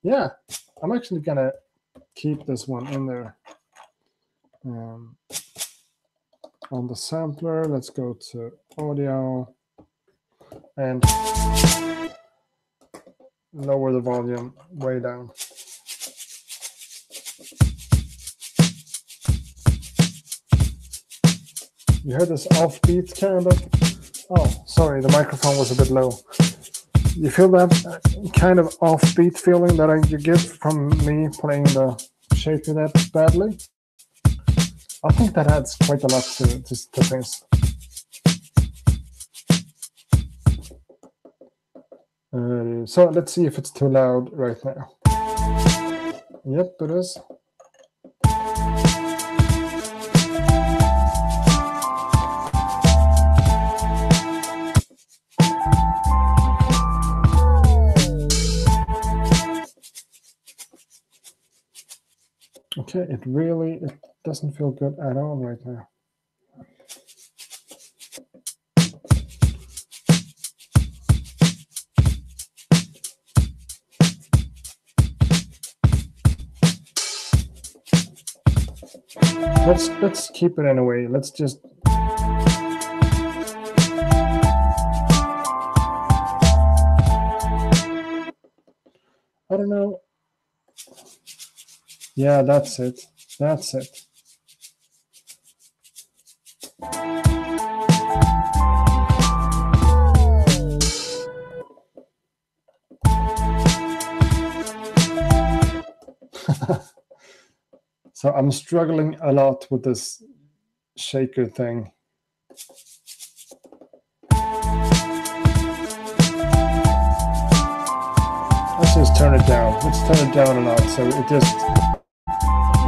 Yeah, I'm actually gonna keep this one in there. On the sampler, let's go to audio and lower the volume way down. You heard this offbeat kind of? Oh, sorry, the microphone was a bit low. You feel that kind of offbeat feeling that you get from me playing the shaker that badly? I think that adds quite a lot to things. So let's see if it's too loud right now. Yep, it is. Okay, it doesn't feel good at all right now. Let's keep it anyway. Let's just I don't know. Yeah, that's it. That's it. So I'm struggling a lot with this shaker thing. Let's just turn it down. Let's turn it down a lot. So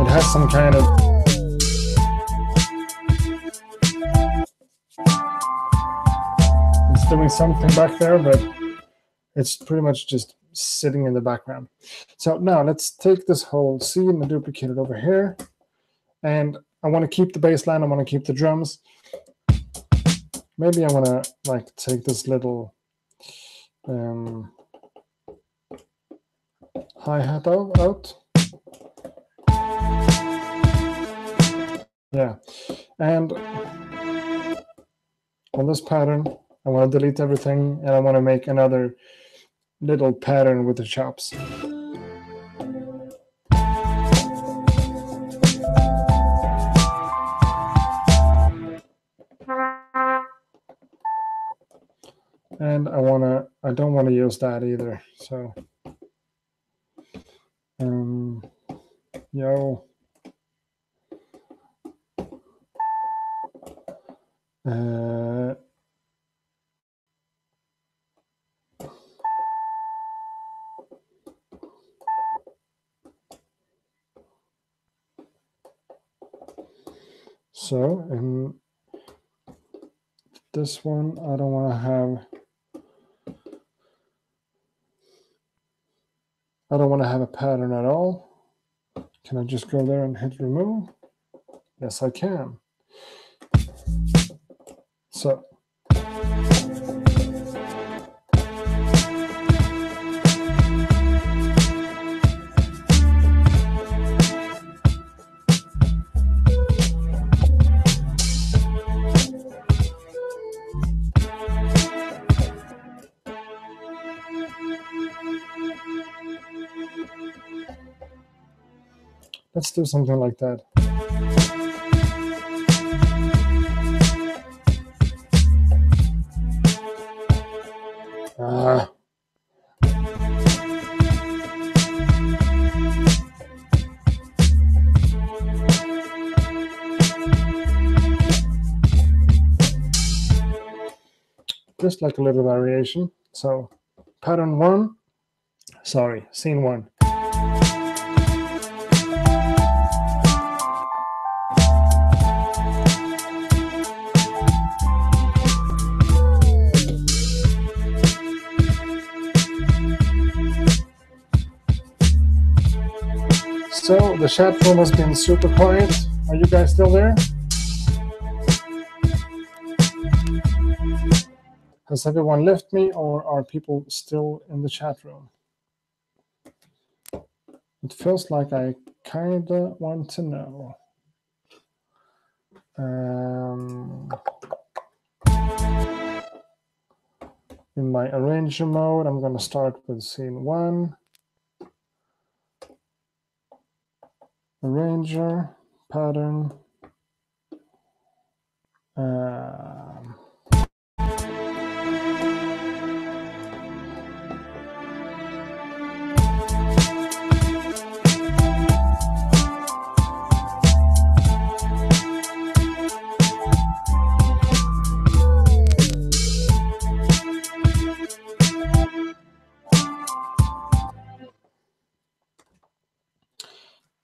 it has some kind of it's doing something back there, but it's pretty much just sitting in the background. So now let's take this whole scene and duplicate it over here. And I want to keep the bass line. I want to keep the drums. Maybe I want to like take this little hi-hat out. Yeah. And on this pattern, I want to delete everything and I want to make another little pattern with the chops. And I don't want to use that either. So, yo. So, in this one, I don't want to have a pattern at all. Can I just go there and hit remove? Yes, I can. So, let's do something like that. Just like a little variation. So pattern 1, sorry, scene 1. So the chat room has been super quiet. Are you guys still there? Has everyone left me, or are people still in the chat room? It feels like I kind of want to know. In my arranger mode, I'm going to start with scene 1. Arranger, pattern.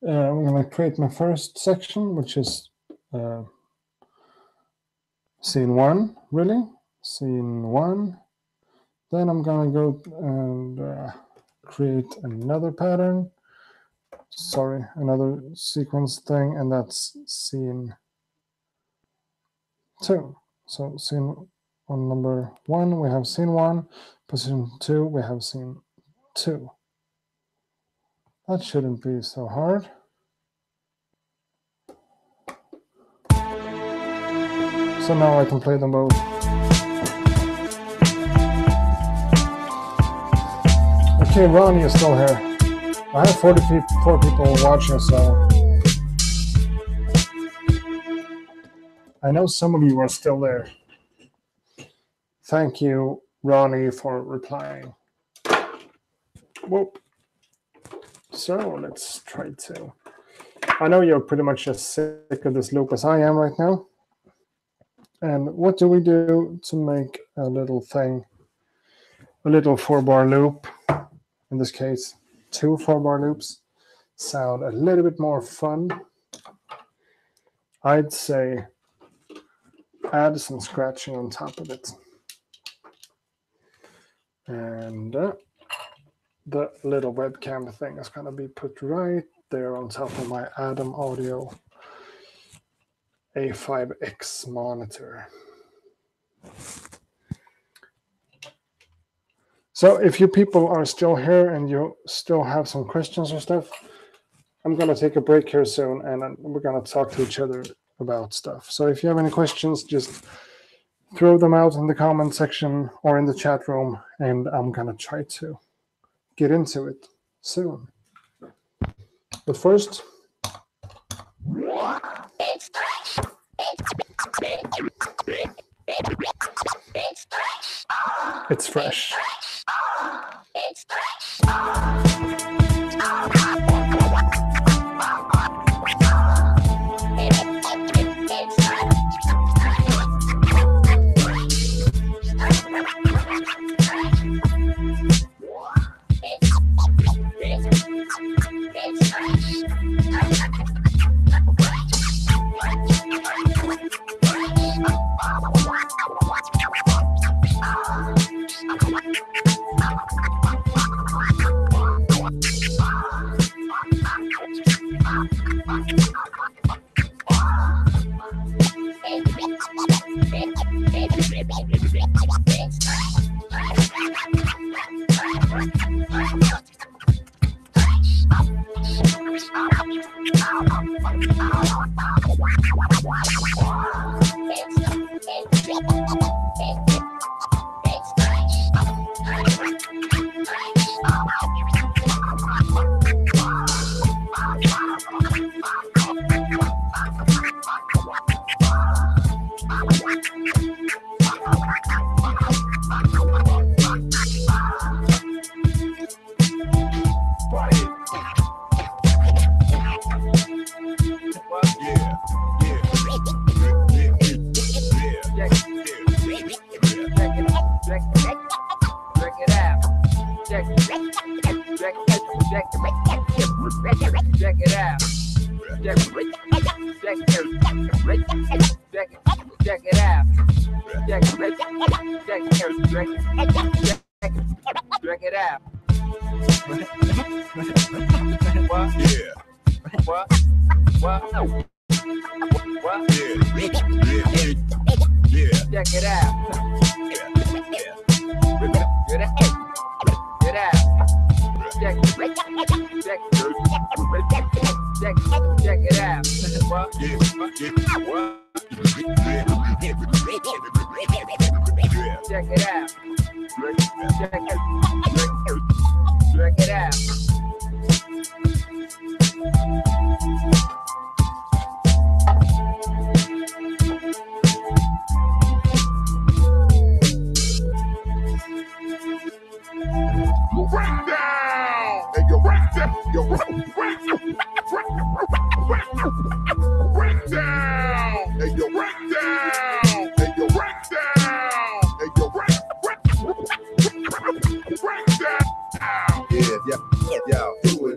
I'm going to create my first section, which is scene 1, really. Scene 1. Then I'm going to go and create another pattern. Sorry, another sequence thing, and that's scene 2. So scene on number 1, we have scene 1. Position 2, we have scene 2. That shouldn't be so hard. So now I can play them both. Okay, Ronnie is still here. I have 44 people watching, so I know some of you are still there. Thank you, Ronnie, for replying. Whoop. So let's try to. I know you're pretty much as sick of this loop as I am right now. And what do we do to make a little thing, a little 4-bar loop, in this case, 2 4-bar loops, sound a little bit more fun? I'd say add some scratching on top of it. And the little webcam thing is going to be put right there on top of my Adam Audio A5X monitor. So if you people are still here and you still have some questions or stuff, I'm going to take a break here soon, and we're going to talk to each other about stuff. So if you have any questions, just throw them out in the comment section or in the chat room, and I'm going to try to get into it soon. But first, it's fresh. Check it out. Check it out. Check it out. What? Yeah. What? What? What? Yeah. Check it out. Get out. Get out. Check it out. What? Yeah. What? Check it out. Check it out. Right down. And you're right down. You're right down. And you're right down. And you're right down. And you're right down. Yeah. Who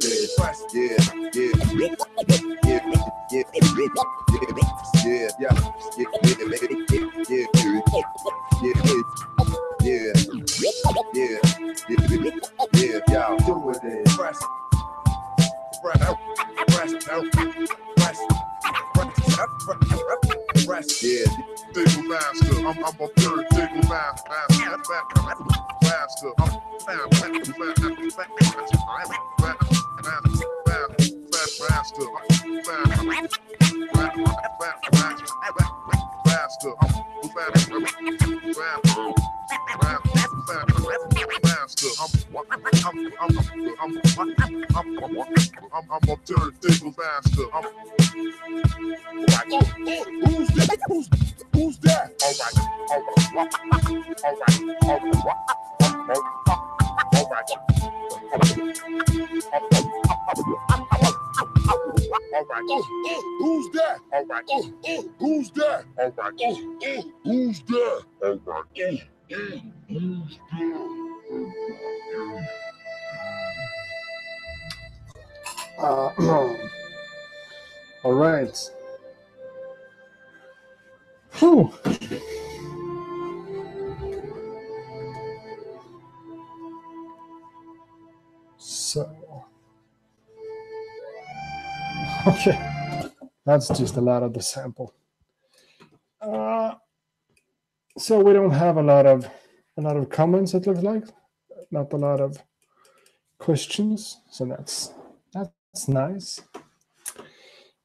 it is? Yeah. Diggle master, I'm a third diggle master. I'm a third diggle master. Who's that? Who's that? All right. Who's that? All right. Who's that? All right. Who's that? All right. All right. Whew. So, okay, that's just a lot of the sample. So we don't have a lot of comments. It looks like not a lot of questions. So that's nice.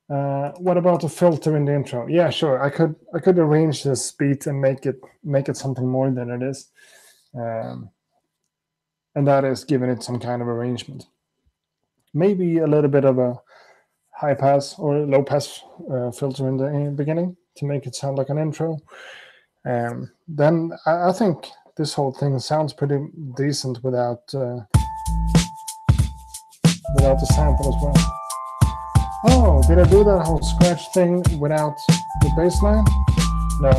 What about the filter in the intro? Yeah, sure. I could arrange this beat and make it something more than it is, and that is giving it some kind of arrangement. Maybe a little bit of a high pass or low pass filter in the beginning to make it sound like an intro. Then I think this whole thing sounds pretty decent without the sample as well. Oh, did I do that whole scratch thing without the bass line? No.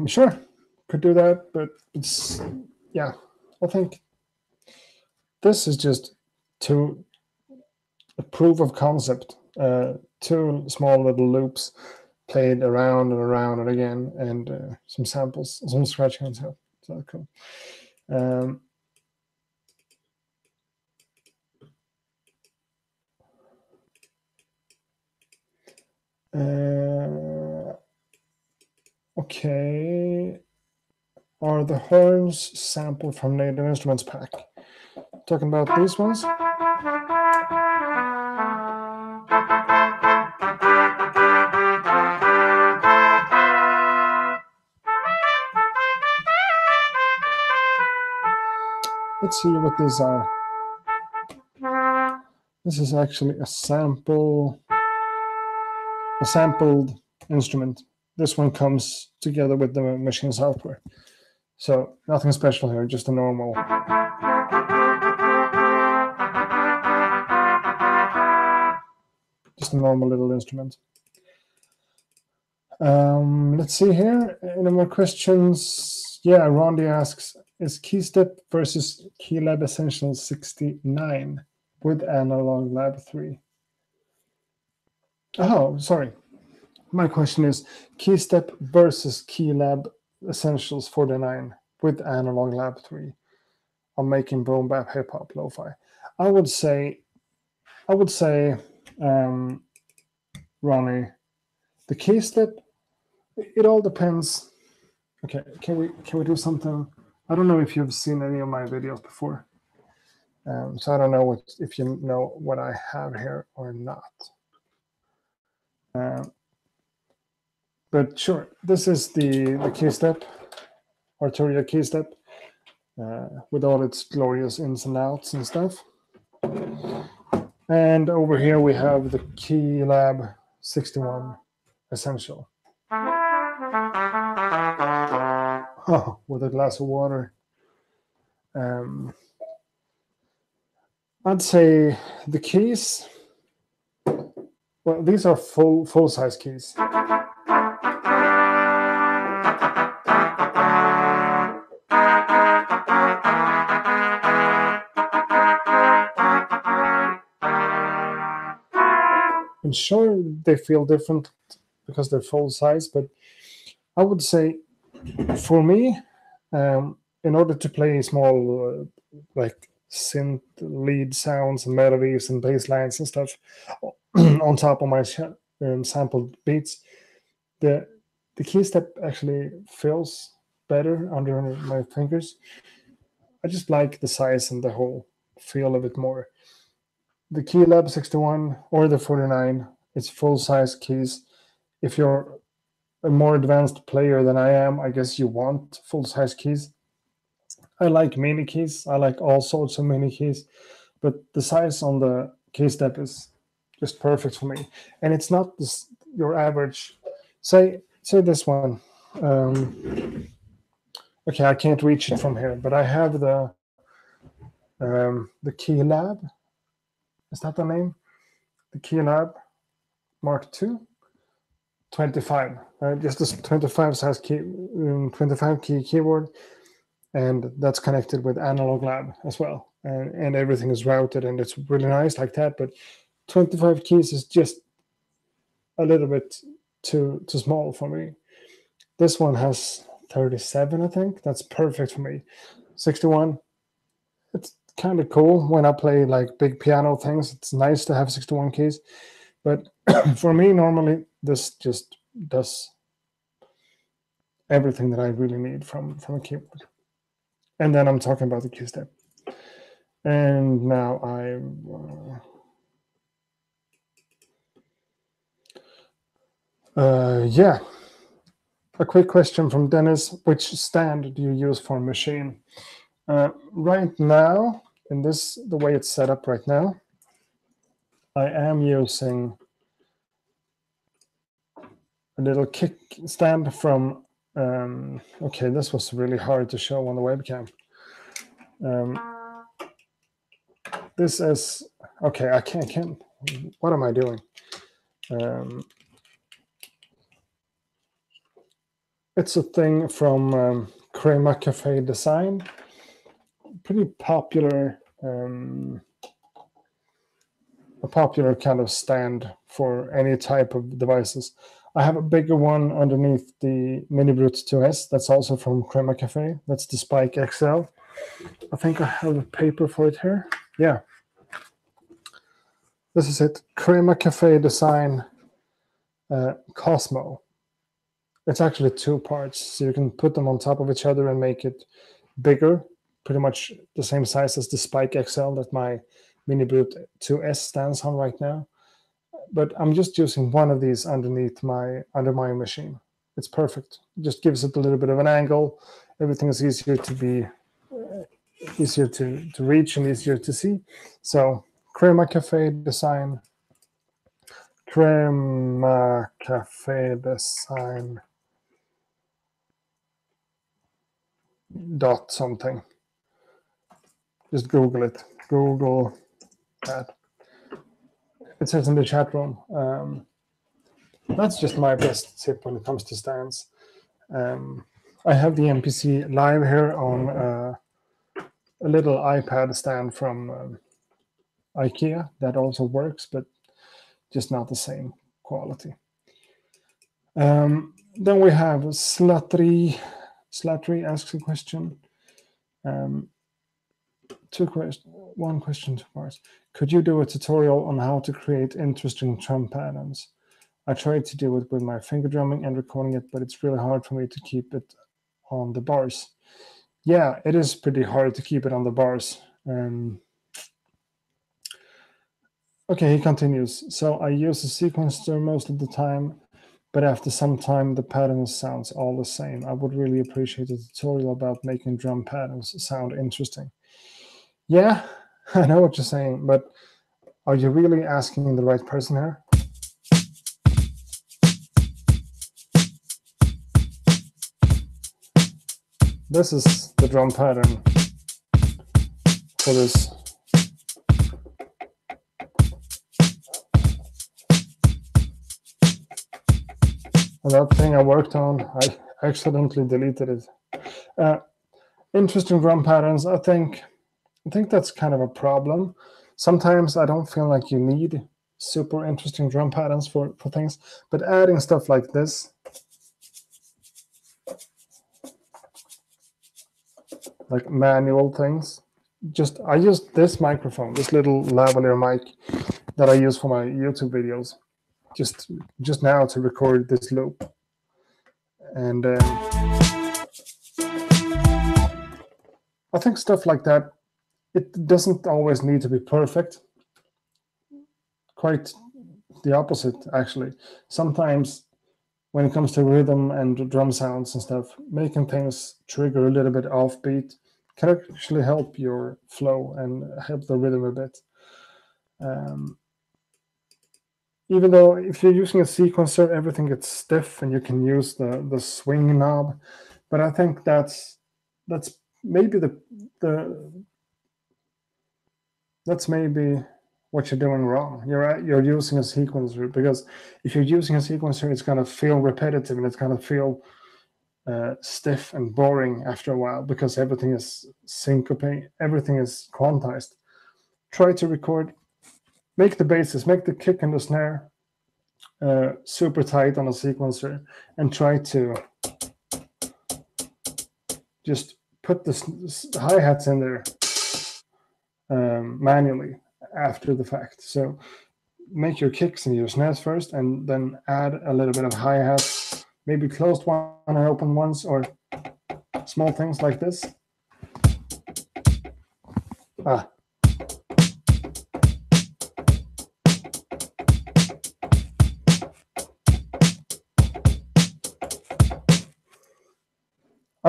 Sure, could do that, but it's, yeah, I think this is just a proof of concept. 2 small little loops played around and around and again, and some samples, some scratching on top. So cool. Okay. Are the horns sampled from Native Instruments pack? Talking about these ones? Let's see what these are. This is actually a sampled instrument. This one comes together with the machine software. So nothing special here, just a normal. just a normal little instrument. Let's see here. Any more questions? Yeah, Rondi asks, is KeyStep versus Keylab Essentials 69 with Analog Lab 3? Oh, sorry. My question is KeyStep versus Keylab Essentials 49 with Analog Lab 3. I'm making boom bap hip hop lo-fi. I would say, Ronnie, the KeyStep. It all depends. Okay, can we do something? I don't know if you've seen any of my videos before, so I don't know if you know what I have here or not. But sure, this is the KeyStep, Arturia KeyStep, with all its glorious ins and outs and stuff. And over here we have the Keylab 61 Essential. Oh, with a glass of water. I'd say the keys. Well, these are full size keys. And sure, they feel different because they're full size, but I would say, for me, in order to play small, like synth lead sounds and melodies and bass lines and stuff on top of my sampled beats, the KeyStep actually feels better under my fingers. I just like the size and the whole feel of it more. The Keylab 61 or the 49, it's full size keys. If you're a more advanced player than I am, I guess you want full size keys. I like mini keys. I like all sorts of mini keys, but the size on the KeyStep is just perfect for me. And it's not your average. Say this one. Okay, I can't reach it from here, but I have the Keylab. Is that the name? The Keylab Mark II 25. Just this 25 size key, 25 key keyboard, and that's connected with Analog Lab as well. And everything is routed, and it's really nice like that. But 25 keys is just a little bit too small for me. This one has 37, I think. That's perfect for me. 61. It's kind of cool when I play like big piano things. It's nice to have 61 keys. But for me, normally, this just does everything that I really need from a keyboard. And then I'm talking about the KeyStep. And now yeah. A quick question from Dennis. Which stand do you use for a machine? Right now, the way it's set up right now, I am using a little kick stand from, okay, this was really hard to show on the webcam. This is, okay, I can't, what am I doing? It's a thing from Crema Cafe Design. Pretty popular, a popular kind of stand for any type of devices. I have a bigger one underneath the Mini Brute 2S. That's also from Crema Cafe. That's the Spike XL. I think I have a paper for it here. Yeah. This is it. Crema Cafe Design Cosmo. It's actually two parts, so you can put them on top of each other and make it bigger, pretty much the same size as the Spike XL that my Mini Brute 2S stands on right now. But I'm just using one of these under my machine. It's perfect. It just gives it a little bit of an angle. Everything is easier to be easier to reach and easier to see. So Crema Cafe Design. Crema Cafe Design dot something. Just Google it. Google that. it says in the chat room. That's just my best tip when it comes to stands. I have the MPC Live here on a little iPad stand from IKEA that also works, but just not the same quality. Then we have Slattery. Slattery asks a question. One question, 2 parts. Could you do a tutorial on how to create interesting drum patterns? I tried to do it with my finger drumming and recording it, but it's really hard for me to keep it on the bars. Yeah, it is pretty hard to keep it on the bars. Okay, he continues. So I use a sequencer most of the time, but after some time, the pattern sounds all the same. I would really appreciate a tutorial about making drum patterns sound interesting. Yeah, I know what you're saying, but are you really asking the right person here? This is the drum pattern for this. And that thing I worked on, I accidentally deleted it. Interesting drum patterns, I think that's kind of a problem. Sometimes I don't feel like you need super interesting drum patterns for things, but adding stuff like this, like manual things, I used this microphone, this little lavalier mic that I use for my YouTube videos, just now to record this loop. And I think stuff like that, it doesn't always need to be perfect. Quite the opposite, actually. Sometimes when it comes to rhythm and drum sounds and stuff, making things trigger a little bit offbeat can actually help your flow and help the rhythm a bit. Even though if you're using a sequencer, everything gets stiff and you can use the swing knob, but I think that's maybe that's maybe what you're doing wrong. You're using a sequencer, because if you're using a sequencer, it's going to feel repetitive and it's going to feel stiff and boring after a while, because everything is syncopated, everything is quantized. Try to record, make the basses, make the kick and the snare super tight on a sequencer, and try to just put the hi-hats in there manually after the fact. So make your kicks and your snares first, and then add a little bit of hi-hats, maybe closed one and open ones, or small things like this. I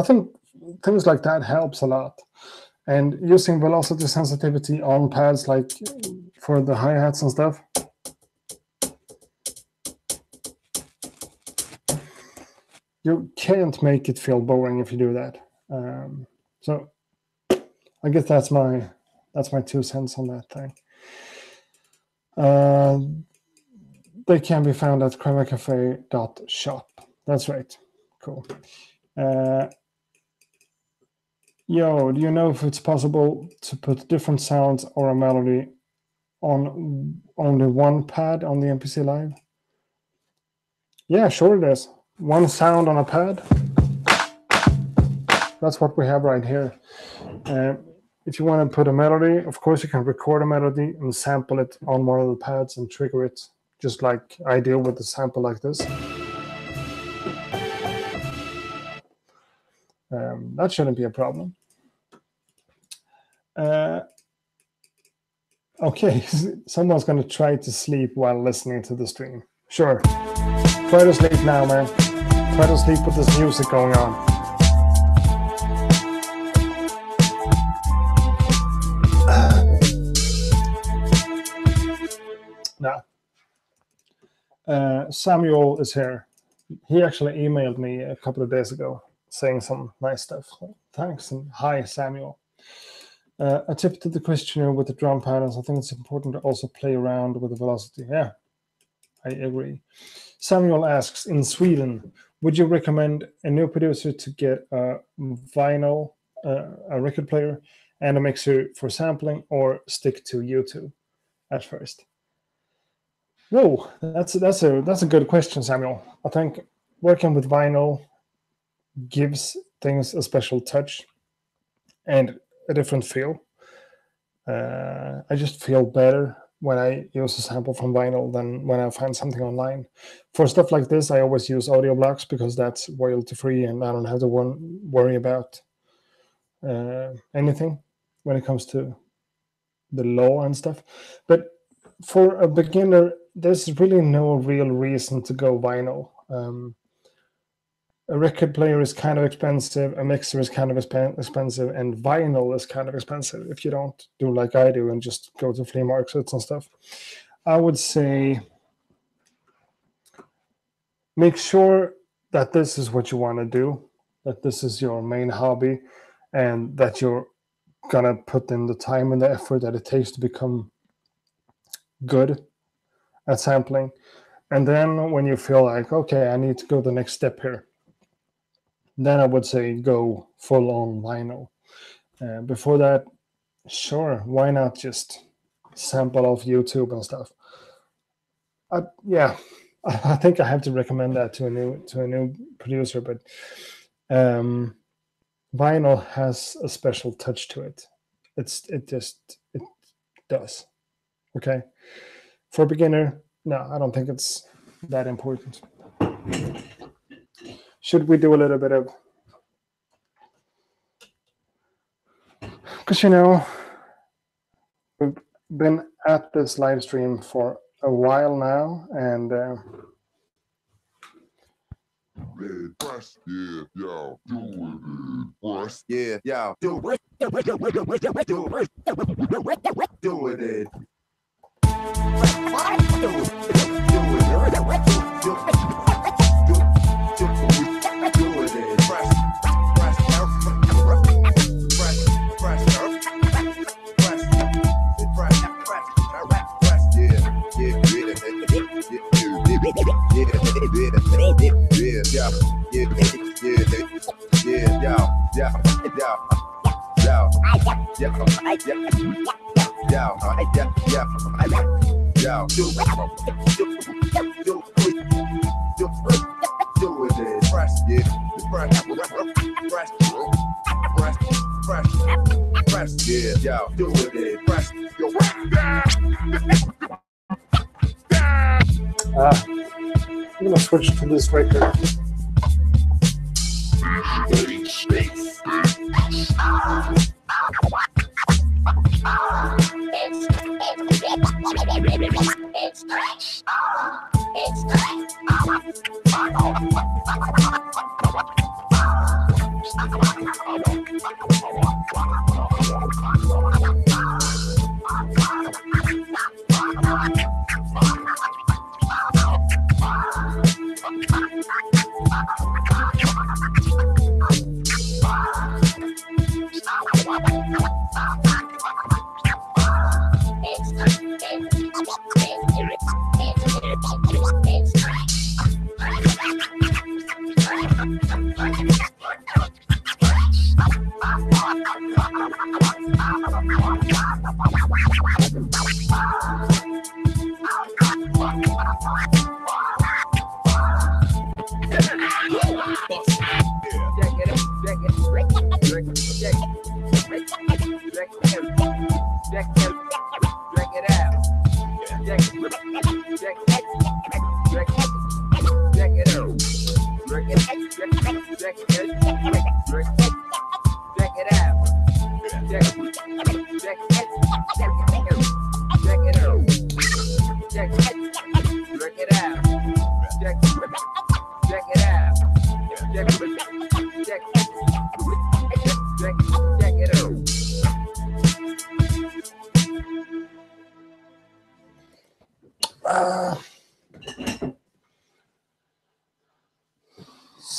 think things like that helps a lot. And using velocity sensitivity on pads, like for the hi-hats and stuff, you can't make it feel boring if you do that. So I guess that's my 2 cents on that thing. They can be found at cremacafe.shop. That's right. Cool. Yo, do you know if it's possible to put different sounds or a melody on only one pad on the MPC Live? Yeah, sure it is. One sound on a pad. That's what we have right here. If you want to put a melody, of course you can record a melody and sample it on one of the pads and trigger it, just like I do with a sample like this. That shouldn't be a problem. Okay, someone's going to try to sleep while listening to the stream. Sure. Try to sleep now, man. Try to sleep with this music going on. Now, Samuel is here. He actually emailed me a couple of days ago saying some nice stuff. Thanks and hi, Samuel. A tip to the questioner with the drum patterns. I think it's important to also play around with the velocity. Yeah, I agree. Samuel asks, in Sweden, would you recommend a new producer to get a vinyl, a record player, and a mixer for sampling, or stick to YouTube at first? Whoa, that's a good question, Samuel. I think working with vinyl gives things a special touch and a different feel. I just feel better when I use a sample from vinyl than when I find something online. For stuff like this, I always use audio blocks because that's royalty free and I don't have to worry about anything when it comes to the law and stuff. But for a beginner, there's really no real reason to go vinyl. A record player is kind of expensive, a mixer is kind of expensive, and vinyl is kind of expensive if you don't do like I do and just go to flea markets and stuff. I would say make sure that this is what you want to do, that this is your main hobby, and that you're going to put in the time and the effort that it takes to become good at sampling. And then when you feel like, okay, I need to go the next step here, then I would say go full on vinyl. Before that, sure, why not just sample off YouTube and stuff? Yeah, I think I have to recommend that to a new producer, but vinyl has a special touch to it. It does. Okay, for a beginner, no, I don't think it's that important. Should we do a little bit of, because we've been at this live stream for a while now, and Press, yeah, yo, do it. Press, Yeah, yo, do it. Do it. I'm gonna switch to this record.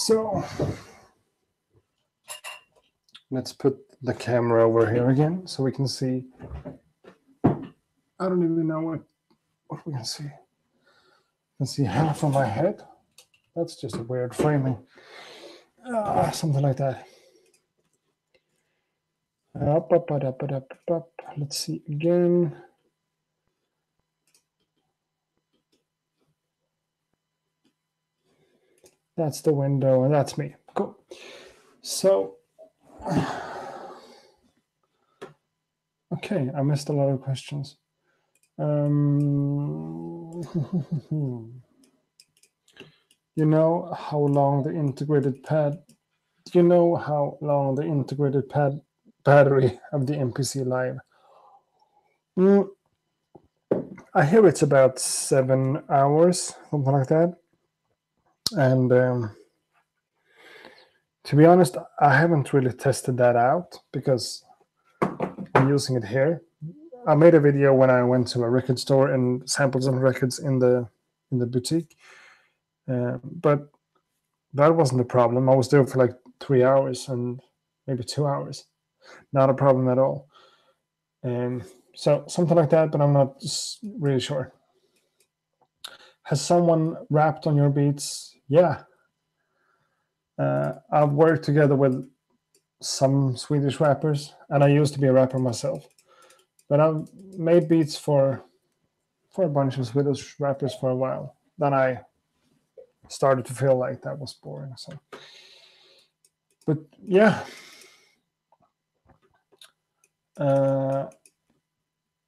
So let's put the camera over here again so we can see. I don't even know what we can see. We can see half of my head. That's just a weird framing. Something like that. Up. Let's see again. That's the window, and that's me. Cool. So, okay, I missed a lot of questions. You know how long the integrated pad? Do you know how long the integrated pad battery of the MPC Live? I hear it's about 7 hours, something like that. And to be honest, I haven't really tested that out because I'm using it here. I made a video when I went to a record store and sampled some records in the boutique, but that wasn't a problem. I was there for like 3 hours and maybe 2 hours. Not a problem at all. So something like that, but I'm not really sure. Has someone rapped on your beats? Yeah. I've worked together with some Swedish rappers, and I used to be a rapper myself. But I've made beats for a bunch of Swedish rappers for a while. Then I started to feel like that was boring. So, but yeah,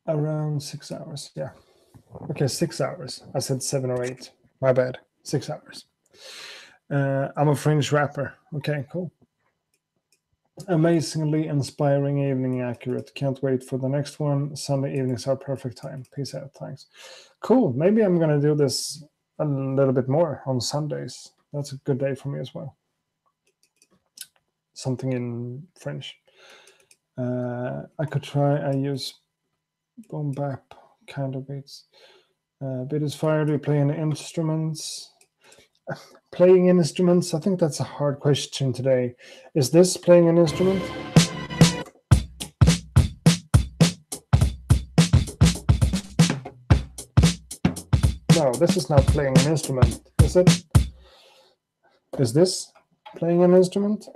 around 6 hours. Yeah, okay, 6 hours. I said 7 or 8. My bad. 6 hours. I'm a French rapper. Okay, cool. Amazingly inspiring evening, accurate. Can't wait for the next one. Sunday evenings are perfect time. Peace out. Thanks. Cool. Maybe I'm gonna do this a little bit more on Sundays. That's a good day for me as well. Something in French. I could try. I use boom bap kind of beats. Bit is fire. Do you play any instruments? Playing instruments? I think that's a hard question today. Is this playing an instrument? No, this is not playing an instrument, is it? Is this playing an instrument?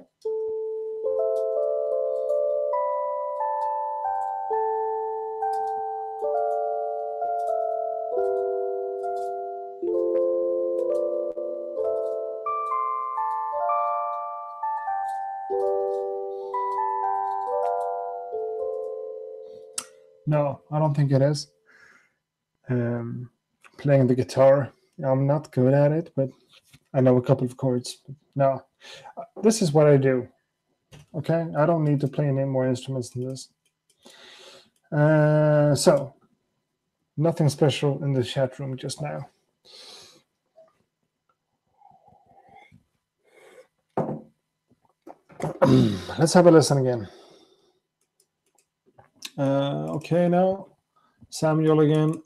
No, I don't think it is. Playing the guitar, I'm not good at it, but I know a couple of chords. No, this is what I do. Okay, I don't need to play any more instruments than this. So, nothing special in the chat room just now. Let's have a listen again. Okay, now, Samuel again.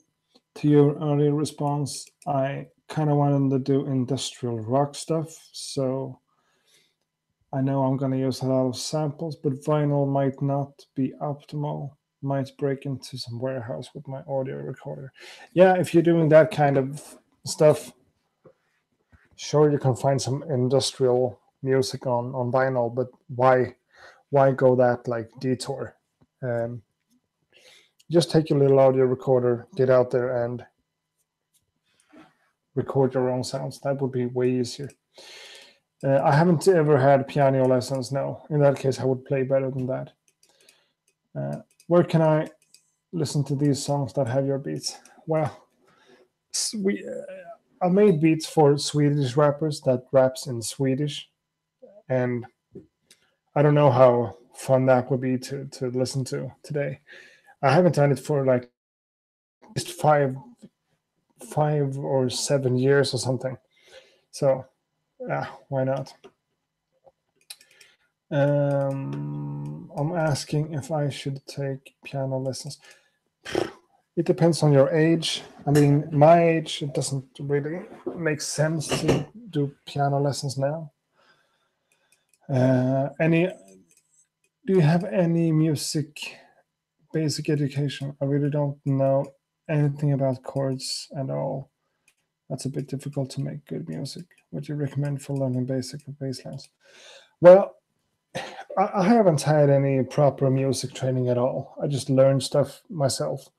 To your earlier response, I kind of wanted to do industrial rock stuff, so I know I'm going to use a lot of samples, but vinyl might not be optimal. Might break into some warehouse with my audio recorder. Yeah, if you're doing that kind of stuff, sure, you can find some industrial music on vinyl, but why go that like detour? Just take your little audio recorder, get out there and record your own sounds. That would be way easier. I haven't ever had piano lessons, no. In that case, I would play better than that. Where can I listen to these songs that have your beats? Well, I made beats for Swedish rappers that raps in Swedish, and I don't know how fun that would be to listen to today. I haven't done it for like at least 5 or 7 years or something. So, why not? I'm asking if I should take piano lessons. It depends on your age. I mean, my age, it doesn't really make sense to do piano lessons now. Do you have any music basic education? I really don't know anything about chords at all. That's a bit difficult to make good music. What do you recommend for learning basic or bass lines? Well, I haven't had any proper music training at all. I just learned stuff myself.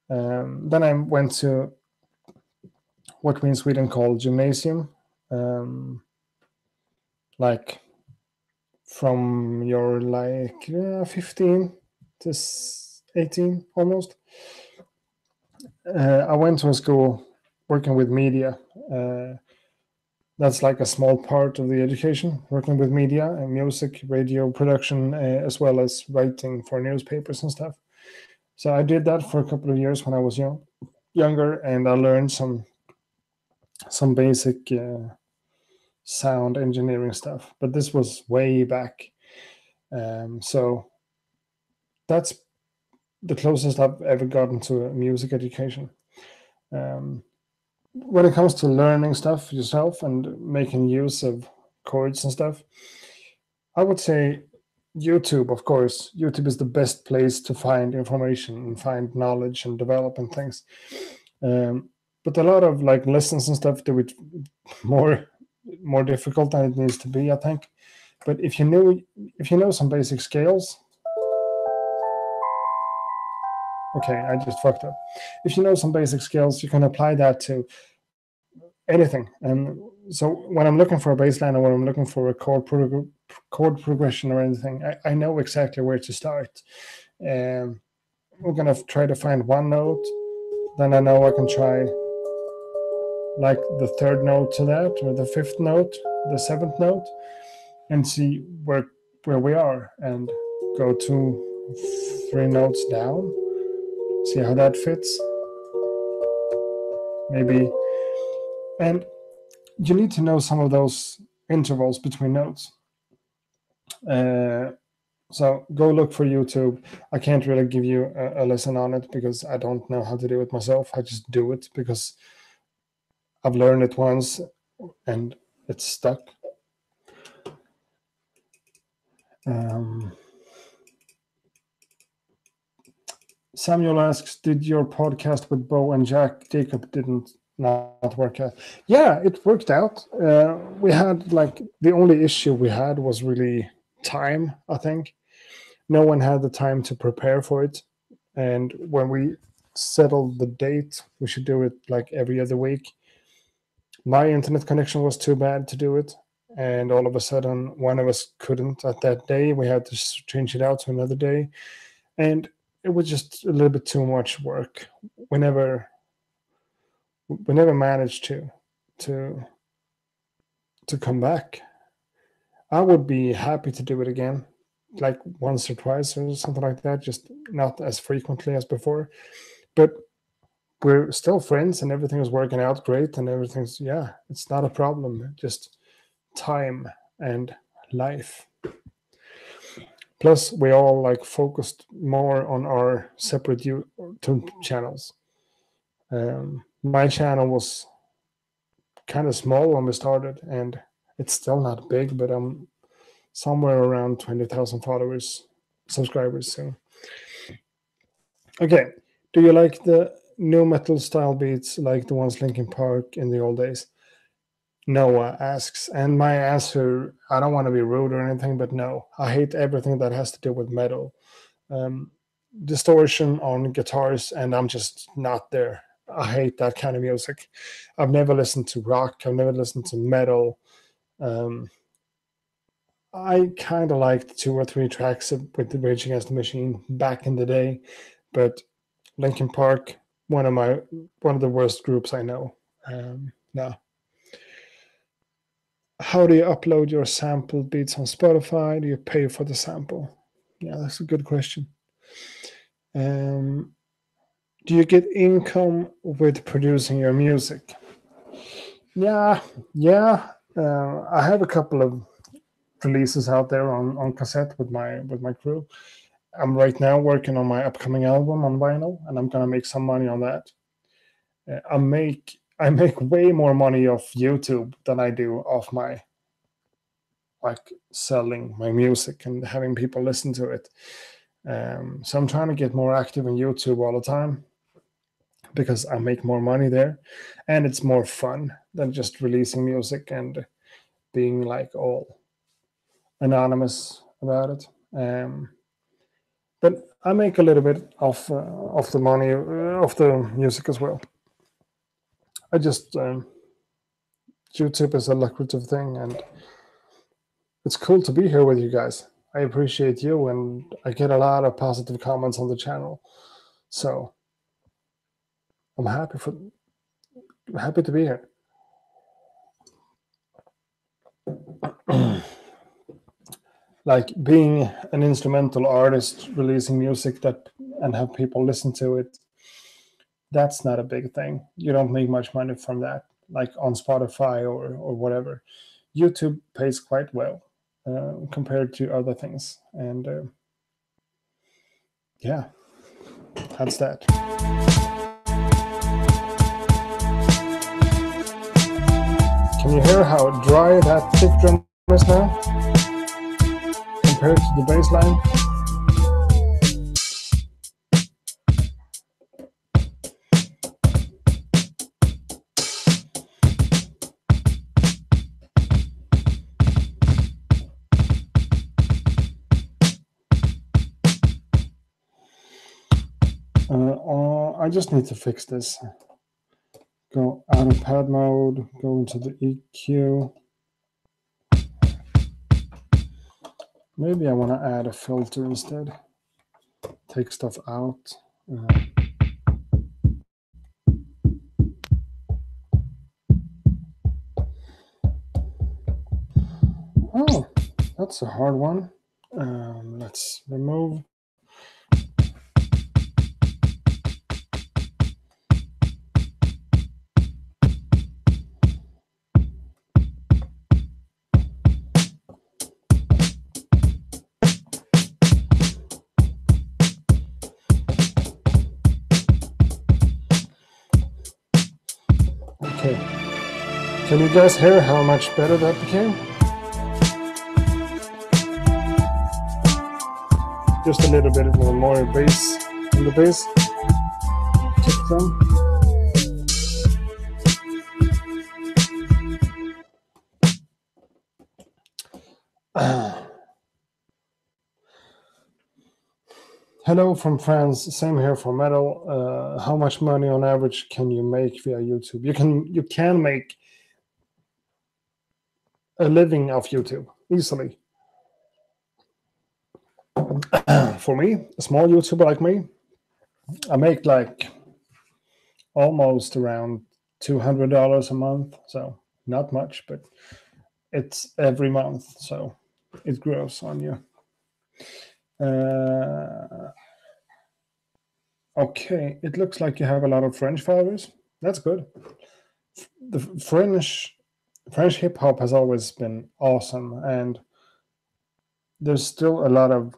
Then I went to what we in Sweden call gymnasium, um, like from your 15 to 18 almost. I went to a school working with media. That's like a small part of the education, working with media and music, radio production, as well as writing for newspapers and stuff. So I did that for a couple of years when I was younger, and I learned some basic sound engineering stuff. But this was way back, so that's the closest I've ever gotten to a music education. Um, when it comes to learning stuff yourself and making use of chords and stuff, I would say YouTube, of course. YouTube is the best place to find information and find knowledge and developing things. Um, but a lot of like lessons and stuff do it more more difficult than it needs to be, I think. But if you know some basic scales, okay, I just fucked up. If you know some basic skills, you can apply that to anything. And so when I'm looking for a bass line or when I'm looking for a chord progression or anything, I know exactly where to start. We're gonna try to find one note, then I know I can try like the third note to that, or the fifth note, the seventh note, and see where we are, and go 2, 3 notes down, see how that fits. Maybe, and you need to know some of those intervals between notes. So go look for YouTube. I can't really give you a lesson on it because I don't know how to do it myself. I just do it because I've learned it once and it's stuck. Samuel asks, did your podcast with Bo and Jacob didn't not work out? Yeah, it worked out. We had like the only issue we had was really time, I think. No one had the time to prepare for it. And when we settled the date, we should do it like every other week. My internet connection was too bad to do it. And all of a sudden, one of us couldn't at that day. We had to change it out to another day. And it was just a little bit too much work. We never managed to come back. I would be happy to do it again, like once or twice or something like that, just not as frequently as before. But we're still friends and everything is working out great and everything's, yeah, it's not a problem. Just time and life. Plus, we all like focused more on our separate YouTube channels. My channel was kind of small when we started, and it's still not big, but I'm somewhere around 20,000 subscribers soon. Okay, do you like the new metal style beats like the ones Linkin Park in the old days? Noah asks, and my answer, I don't want to be rude or anything, but no, I hate everything that has to do with metal. Distortion on guitars, and I'm just not there. I hate that kind of music. I've never listened to rock, I've never listened to metal. I kind of liked 2 or 3 tracks with the Rage Against the Machine back in the day, but Linkin Park, one of the worst groups I know. No. How do you upload your sample beats on Spotify? Do you pay for the sample? Yeah, that's a good question. Do you get income with producing your music? Yeah. I have a couple of releases out there on cassette with my crew. I'm right now working on my upcoming album on vinyl, and I'm gonna make some money on that. I make way more money off YouTube than I do off my like selling my music and having people listen to it. So I'm trying to get more active on YouTube all the time because I make more money there, and it's more fun than just releasing music and being like all anonymous about it. But I make a little bit of the money of the music as well. I just YouTube is a lucrative thing, and it's cool to be here with you guys. I appreciate you, and I get a lot of positive comments on the channel. So I'm happy to be here. Like being an instrumental artist, releasing music and have people listen to it, that's not a big thing. You don't make much money from that, like on Spotify or whatever. YouTube pays quite well compared to other things. And yeah, that's that. Can you hear how dry that kick drum is now compared to the bass line? I just need to fix this. Go out of pad mode, go into the EQ. Maybe I want to add a filter instead. Take stuff out. Oh, that's a hard one. Let's remove. Okay. Can you guys hear how much better that became? Just a little bit more bass in the bass. Kick drum. Hello from France. Same here for metal. How much money on average can you make via YouTube? You can make a living off YouTube easily. For me, a small YouTuber like me, I make like almost around $200 a month. So not much, but it's every month, so it grows on you. Okay, it looks like you have a lot of French followers. That's good. The French hip hop has always been awesome, and there's still a lot of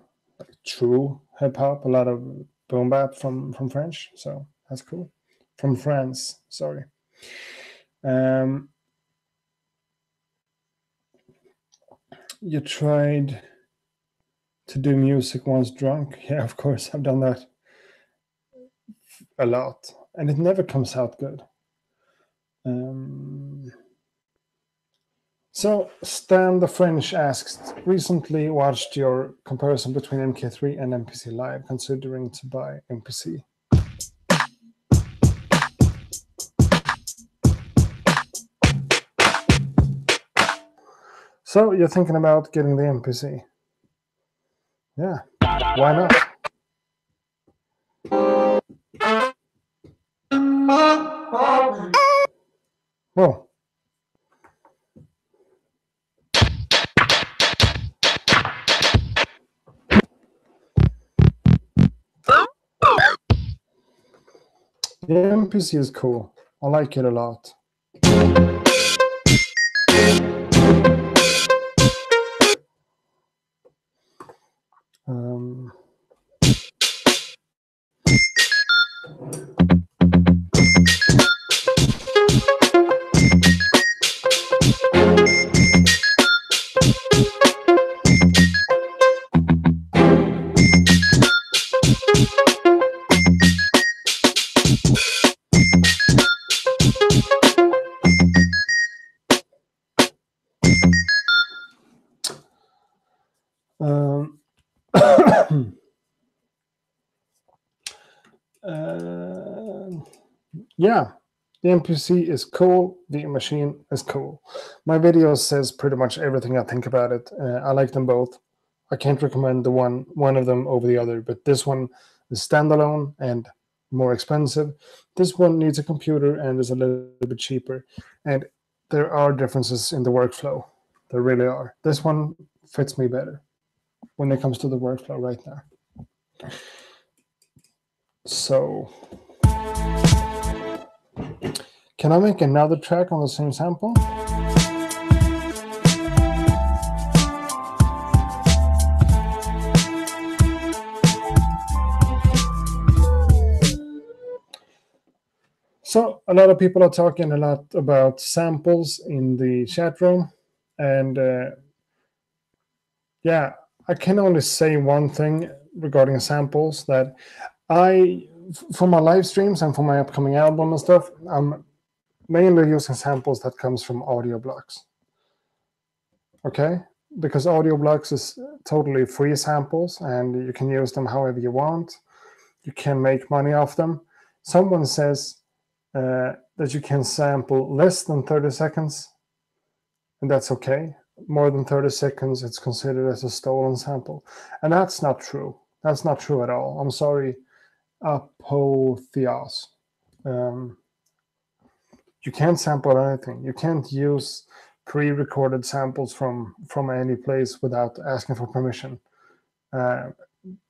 true hip hop, a lot of boom bap from French, so that's cool. From France, sorry. You tried to do music once drunk? Yeah, of course, I've done that a lot, and it never comes out good. So Stan the French asks, recently watched your comparison between MK3 and MPC Live, considering to buy MPC. So you're thinking about getting the MPC? Yeah, why not? Whoa. The MPC is cool. I like it a lot. Yeah, the NPC is cool. The machine is cool. My video says pretty much everything I think about it. I like them both. I can't recommend the one of them over the other, but this one is standalone and more expensive. This one needs a computer and is a little bit cheaper. And there are differences in the workflow. There really are. This one fits me better when it comes to the workflow right now. So, can I make another track on the same sample? So a lot of people are talking a lot about samples in the chat room, and yeah, I can only say one thing regarding samples, that for my live streams and for my upcoming album and stuff, I'm mainly using samples that comes from audio blocks. Okay, because audio blocks is totally free samples, and you can use them however you want. You can make money off them. Someone says that you can sample less than 30 seconds, and that's okay. More than 30 seconds, it's considered as a stolen sample. And that's not true. That's not true at all. I'm sorry, Apotheos. You can't sample anything. You can't use pre-recorded samples from any place without asking for permission.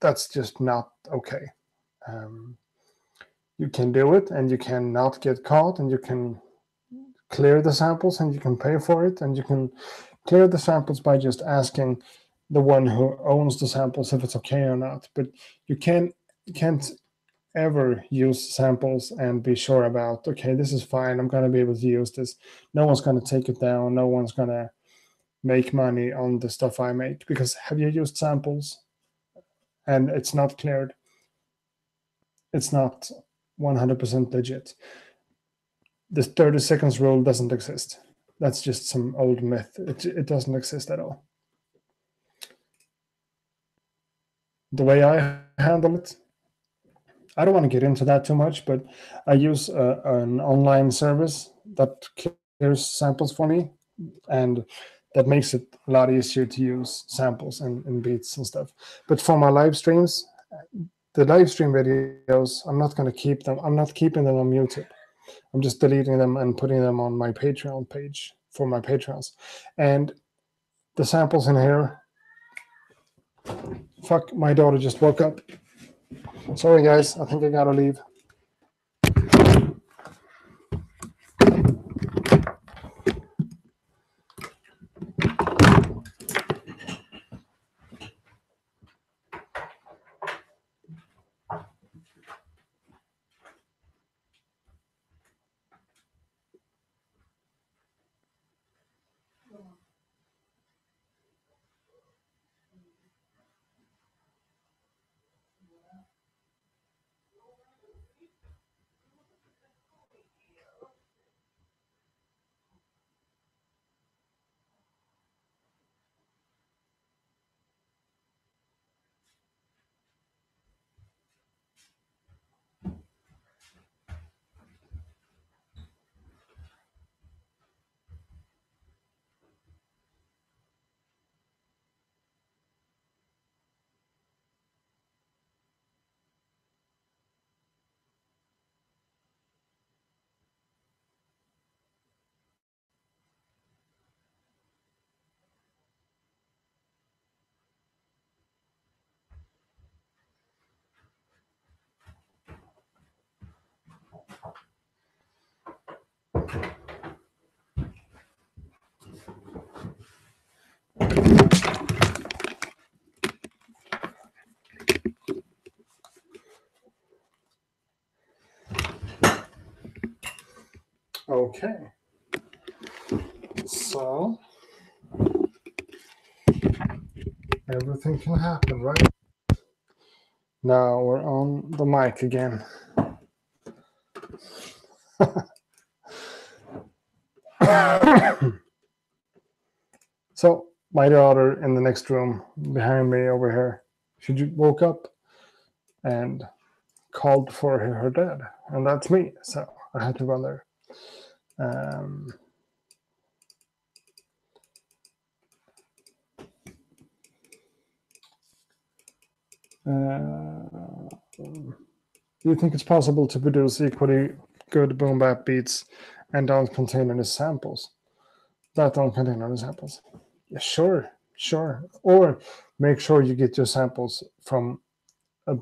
That's just not okay. You can do it, and you can not get caught, and you can clear the samples, and you can pay for it, and you can clear the samples by just asking the one who owns the samples if it's okay or not. But you can't ever use samples and be sure about, okay, this is fine, I'm going to be able to use this. No one's going to take it down. No one's going to make money on the stuff I make, because have you used samples and it's not cleared? It's not 100% legit. The 30 seconds rule doesn't exist. That's just some old myth. It doesn't exist at all. The way I handle it, I don't want to get into that too much, but I use an online service that clears samples for me, and that makes it a lot easier to use samples and beats and stuff. But for my live streams, the live stream videos, I'm not going to keep them. I'm not keeping them on YouTube. I'm just deleting them and putting them on my Patreon page for my patrons. And the samples in here, fuck, my daughter just woke up. Sorry, guys, I think I gotta leave. Okay. So everything can happen, right? Now we're on the mic again. So my daughter in the next room behind me over here, she woke up and called for her dad, and that's me. So I had to run there. Do you think it's possible to produce equally good boom bap beats and don't contain any samples? That don't contain any samples. Yeah, sure. Or make sure you get your samples from a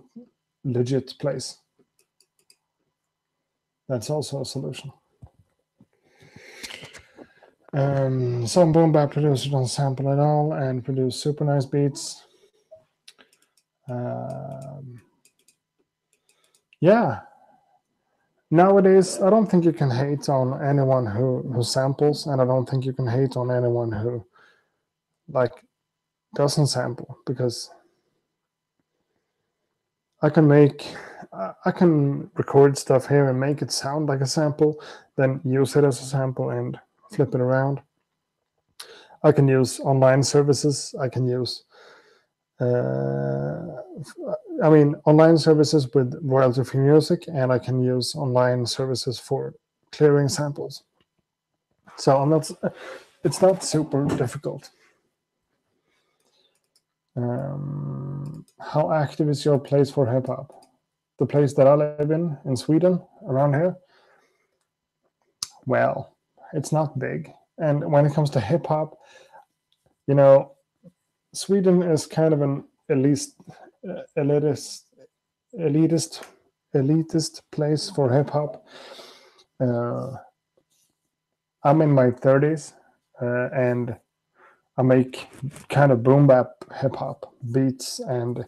legit place. That's also a solution. Some boom bap producers don't sample at all and produce super nice beats. Yeah. Nowadays, I don't think you can hate on anyone who samples, and I don't think you can hate on anyone who like doesn't sample, because I can record stuff here and make it sound like a sample, then use it as a sample and flip it around. I can use online services. I can use online services with royalty-free music, and I can use online services for clearing samples. So it's not super difficult. How active is your place for hip hop? The place that I live in Sweden, around here, well, it's not big. And when it comes to hip hop, Sweden is kind of an elitist place for hip hop. I'm in my 30s, and I make kind of boom bap hip hop beats, and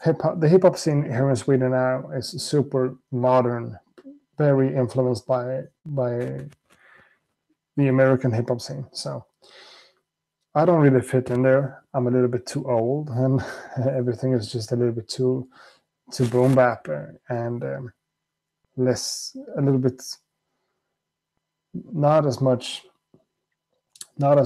the hip hop scene here in Sweden now is super modern, very influenced by the American hip hop scene. So I don't really fit in there. I'm a little bit too old, and everything is just a little bit too boom bap and a little bit not as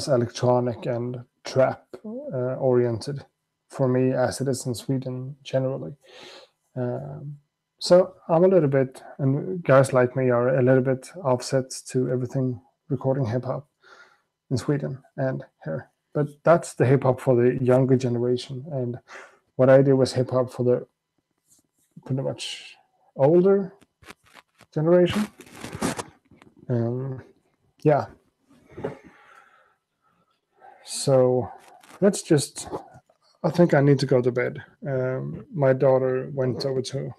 electronic and trap oriented for me as it is in Sweden generally. So I'm a little bit, and guys like me are a little bit offset to everything recording hip hop in Sweden and here. But that's the hip hop for the younger generation, and what I do was hip hop for the pretty much older generation. Yeah. So let's just. I think I need to go to bed. My daughter went over to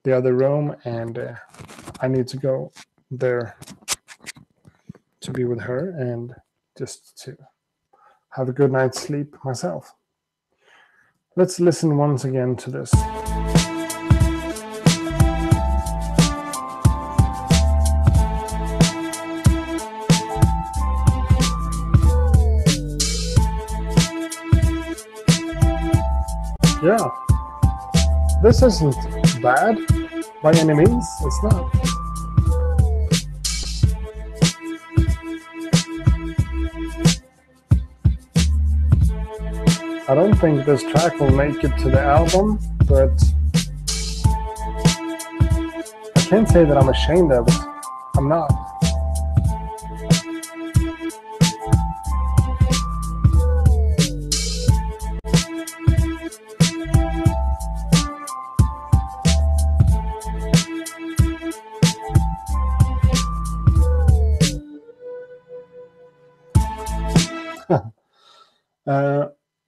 the other room, and I need to go there to be with her and just to have a good night's sleep myself. Let's listen once again to this. Yeah, this isn't bad by any means. It's not. I don't think this track will make it to the album, but I can't say that I'm ashamed of it. I'm not.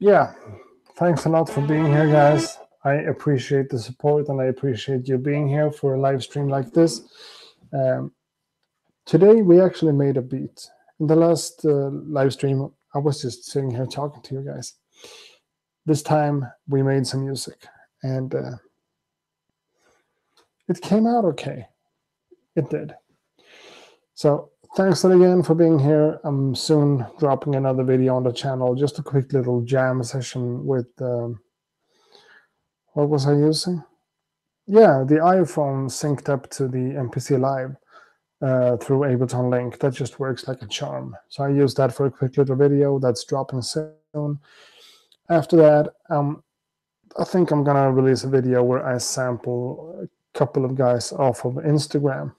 Yeah, thanks a lot for being here, guys. I appreciate the support, and I appreciate you being here for a live stream like this. Today we actually made a beat. In the last live stream, I was just sitting here talking to you guys. This time we made some music, and it came out okay. It did. So thanks again for being here. I'm soon dropping another video on the channel, just a quick little jam session with, what was I using? Yeah, the iPhone synced up to the MPC Live through Ableton Link. That just works like a charm. So I used that for a quick little video that's dropping soon. After that, I'm I think I'm gonna release a video where I sample a couple of guys off of Instagram.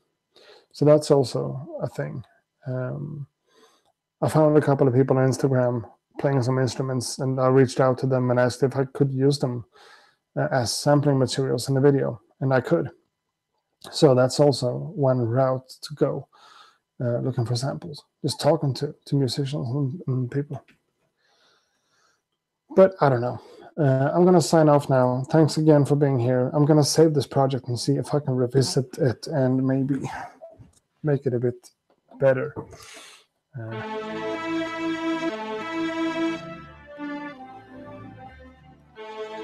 So that's also a thing. I found a couple of people on Instagram playing some instruments, and I reached out to them and asked if I could use them as sampling materials in the video, and I could. So that's also one route to go, looking for samples, just talking to musicians and people. But I don't know. I'm going to sign off now. Thanks again for being here. I'm going to save this project and see if I can revisit it and maybe make it a bit better.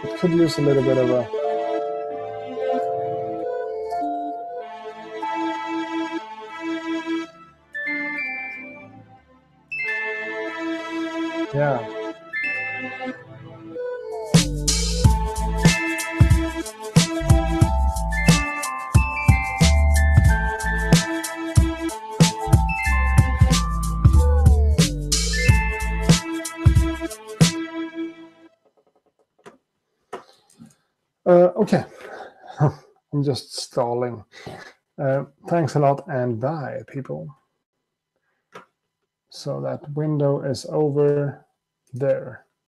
It could use a little bit of a... Yeah. Okay. I'm just stalling. Thanks a lot and bye, people. So that window is over there.